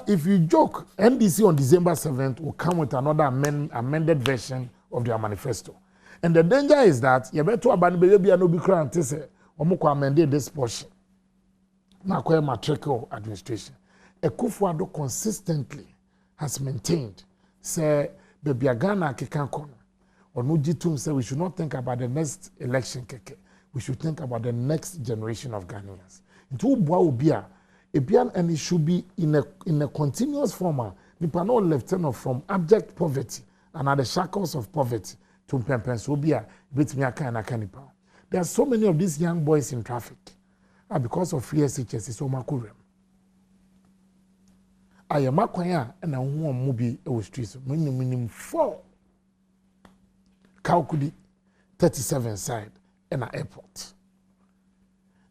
If you joke, NDC on December 7th will come with another amended version of their manifesto. And the danger is that you better abandon baby and no be crying to say, amended this portion. Now, matrical administration. Ekufuado consistently has maintained, say, baby Ghana kikankono. Or no G2 say we should not think about the next election keke. We should think about the next generation of Ghanaians. Into Boa and it should be in a continuous form. Nipa no lieutenant from abject poverty and at the shackles of poverty to Pempensobia, Bitmiaka. There are so many of these young boys in traffic because of free SHS. It's Omakurem. I am Makwaya and I want movie over streets. Minimum 4 Kaukudi 37 side in an airport.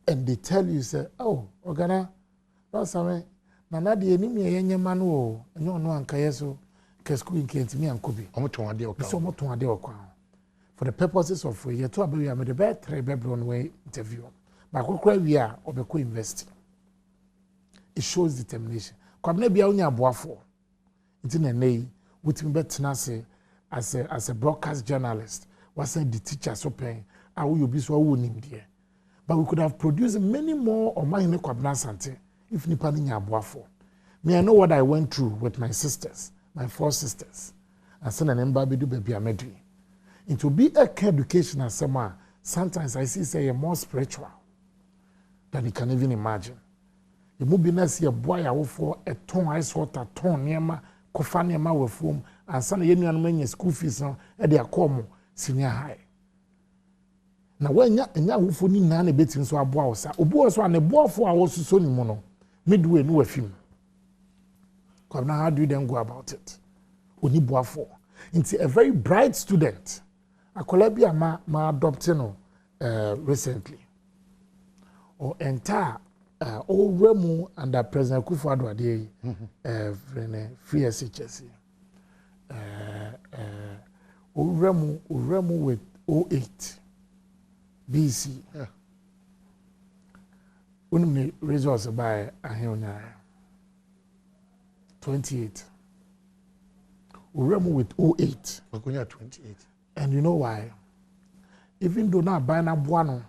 And they tell you, say, oh, Ogana. That's why Nana the enemy yenye manu enyo no ankaye so kesku inkenti mi ankobi omoton ade okwa so omoton ade okwa for the purposes of we to abe we am the better three bedroom way interview ba kokra we a obeko invest. It shows determination kwabna bia onya aboafo nti na nei wutimi betena se as a broadcast journalist was the teacher so pen awu yobi so awu nimdie, but we could have produced many more on my kwabna sante if nipa ni nyaboafo. Me, I know what I went through with my sisters, my 4 sisters. And son and emba do baby amedri. And to be a education as someone, sometimes I see say you're more spiritual than you can even imagine. You move be nice a boy I for a ton ice water, ton near kofa near my form, and son of any school fees at their como senior high. Now when ya who ni nane betin so aboa osa, obo so an a boa for our so ni mono. Midway no film. Now how do you then go about it? Oni boafo. Into a very bright student. Akolabia ma adopted recently. Or entire old Remu under President Kufuor Ade free SHS. Old Remu with 08 BC. Yeah. When results by Ahionya 28. Uremu with 08. 28. And you know why? Even though now by na buano,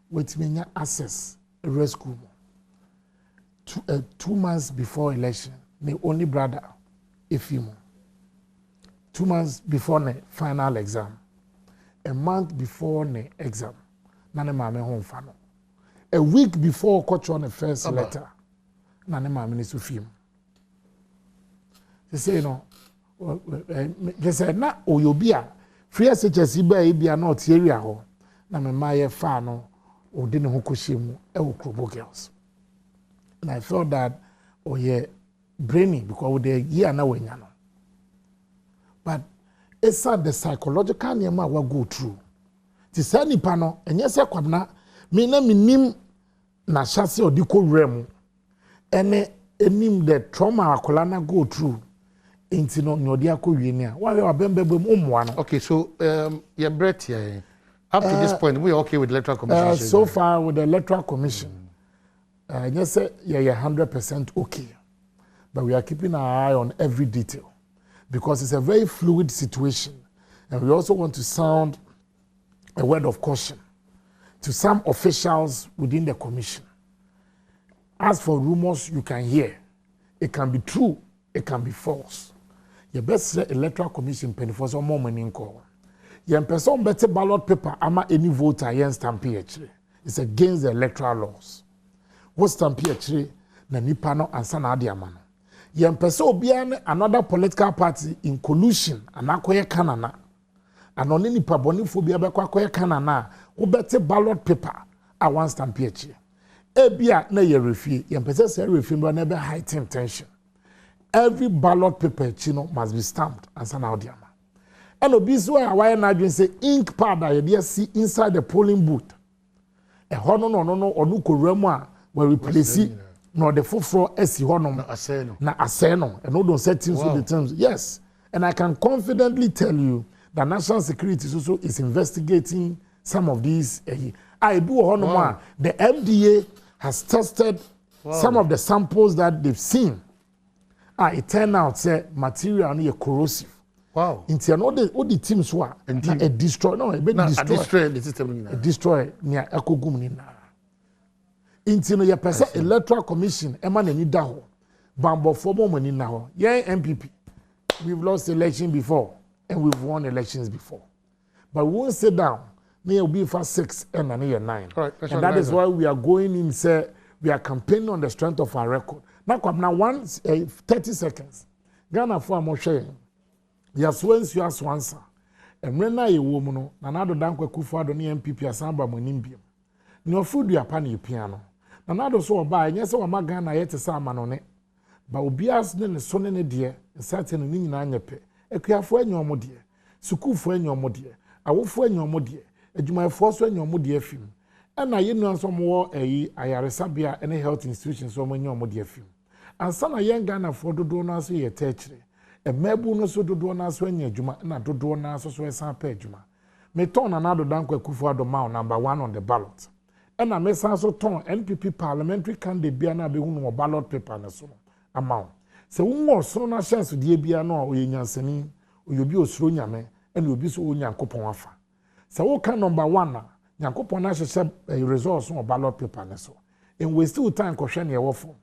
with access a rescue 2 months before election, my only brother Efimu. 2 months before the final exam, a month before the exam, nane mame home fano. A week before coach on the first letter, nane mame ni sufim. They say, no, they said, na oyobia, free SHS be not area ho, na me maye fano, or didn't hokushimu, AWUKU girls. And I felt that, oh yeah, brainy, because they year na wenyano. But it's the psychological name we go through. Ti say nipa no enye se kwabna me na minim na chase odiko rem ene enim the trauma akola na go through inti no nyodi akɔwie ni a wa we abembebem umwa no. Okay, so your breath here up to this point we are okay with the electoral commission. So far with the electoral commission yes yeah 100% okay, but we are keeping our eye on every detail because it's a very fluid situation, and we also want to sound a word of caution to some officials within the commission. As for rumors you can hear, it can be true, it can be false. Your best electoral commission penny for some more money in call. Your person better ballot paper ama any voter against stampede. It's against the electoral laws. What stampede na nipa no ansa na ade amano. Your person obiane another political party in collusion anakoye kanana. And on any pabonifo be abekwakwa kanana wo better ballot paper a one stampede. Ebia na ye refie ye pese say refie no na be heighten tension. Every ballot paper chino must be stamped and sent out there. And obviously why na adwin say ink pad that you see inside the polling booth. E hono no onu koremu a we replace no the foforo esi hono na aseno and no don't set things with the terms. Yes, and I can confidently tell you that national security also is investigating some of these I do hono the FDA has tested some of the samples that they've seen. It turned out say material is corrosive. Wow. Into all the teams were and destroy destroy the system. Destroy near ekogum ni na. Into no your person electoral commission ema na ni da ho. Bambo for more ni na ho. Yeah, MPP. We've lost election before and we've won elections before. But we won't sit down. May be for 6 and 9. Right, and that is why we are going in say we are campaigning on the strength of our record. Now, 30 seconds. Ghana for a motion. Yaswens you as once. And when I a woman, Nanado Danko Kufado ni MPP Asamba Monimbium. No food you upon your piano. Nanado so by, yes, or my Ghana yet a salmon on it. But Obias then a son and a dear, and certain in Nanyape. A queer for your modier. Suku for your modier. I will for your modier. And you might force when your modier film. And I know some more a Ayaresabia and a health institution so when your modier film. And some a young Ghana for the donors here tertiary. A mebu no so do donors when you juma na do donors so as a pejuma. Me turn another Danko Kufuado Mount #1 on the ballot. And I may also turn NPP parliamentary candidate Biana be no ballot paper na so amount. So one so na chance de bia no o yenyansani o yobi osuro nyame and obi so onyankopon afa. So wo kan #1 na nyankopon na hye results on ballot paper na so. And we still time ko hwe na e wo form.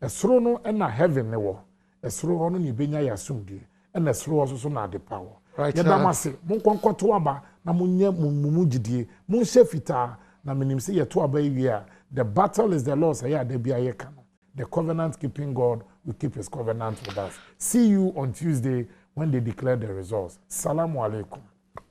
Esoro no na heaven ne wo. Esoro hono ni benya ya sumdie. Na esoro so na de power. Right. Yedamase mon konkoto aba na munye mumugidie. Mun shefita na menim se yeto aba ewia. The battle is the Lord's ya de bia ye kan. The covenant keeping God will keep his covenant with us. See you on Tuesday when they declare the results. Salamu alaikum.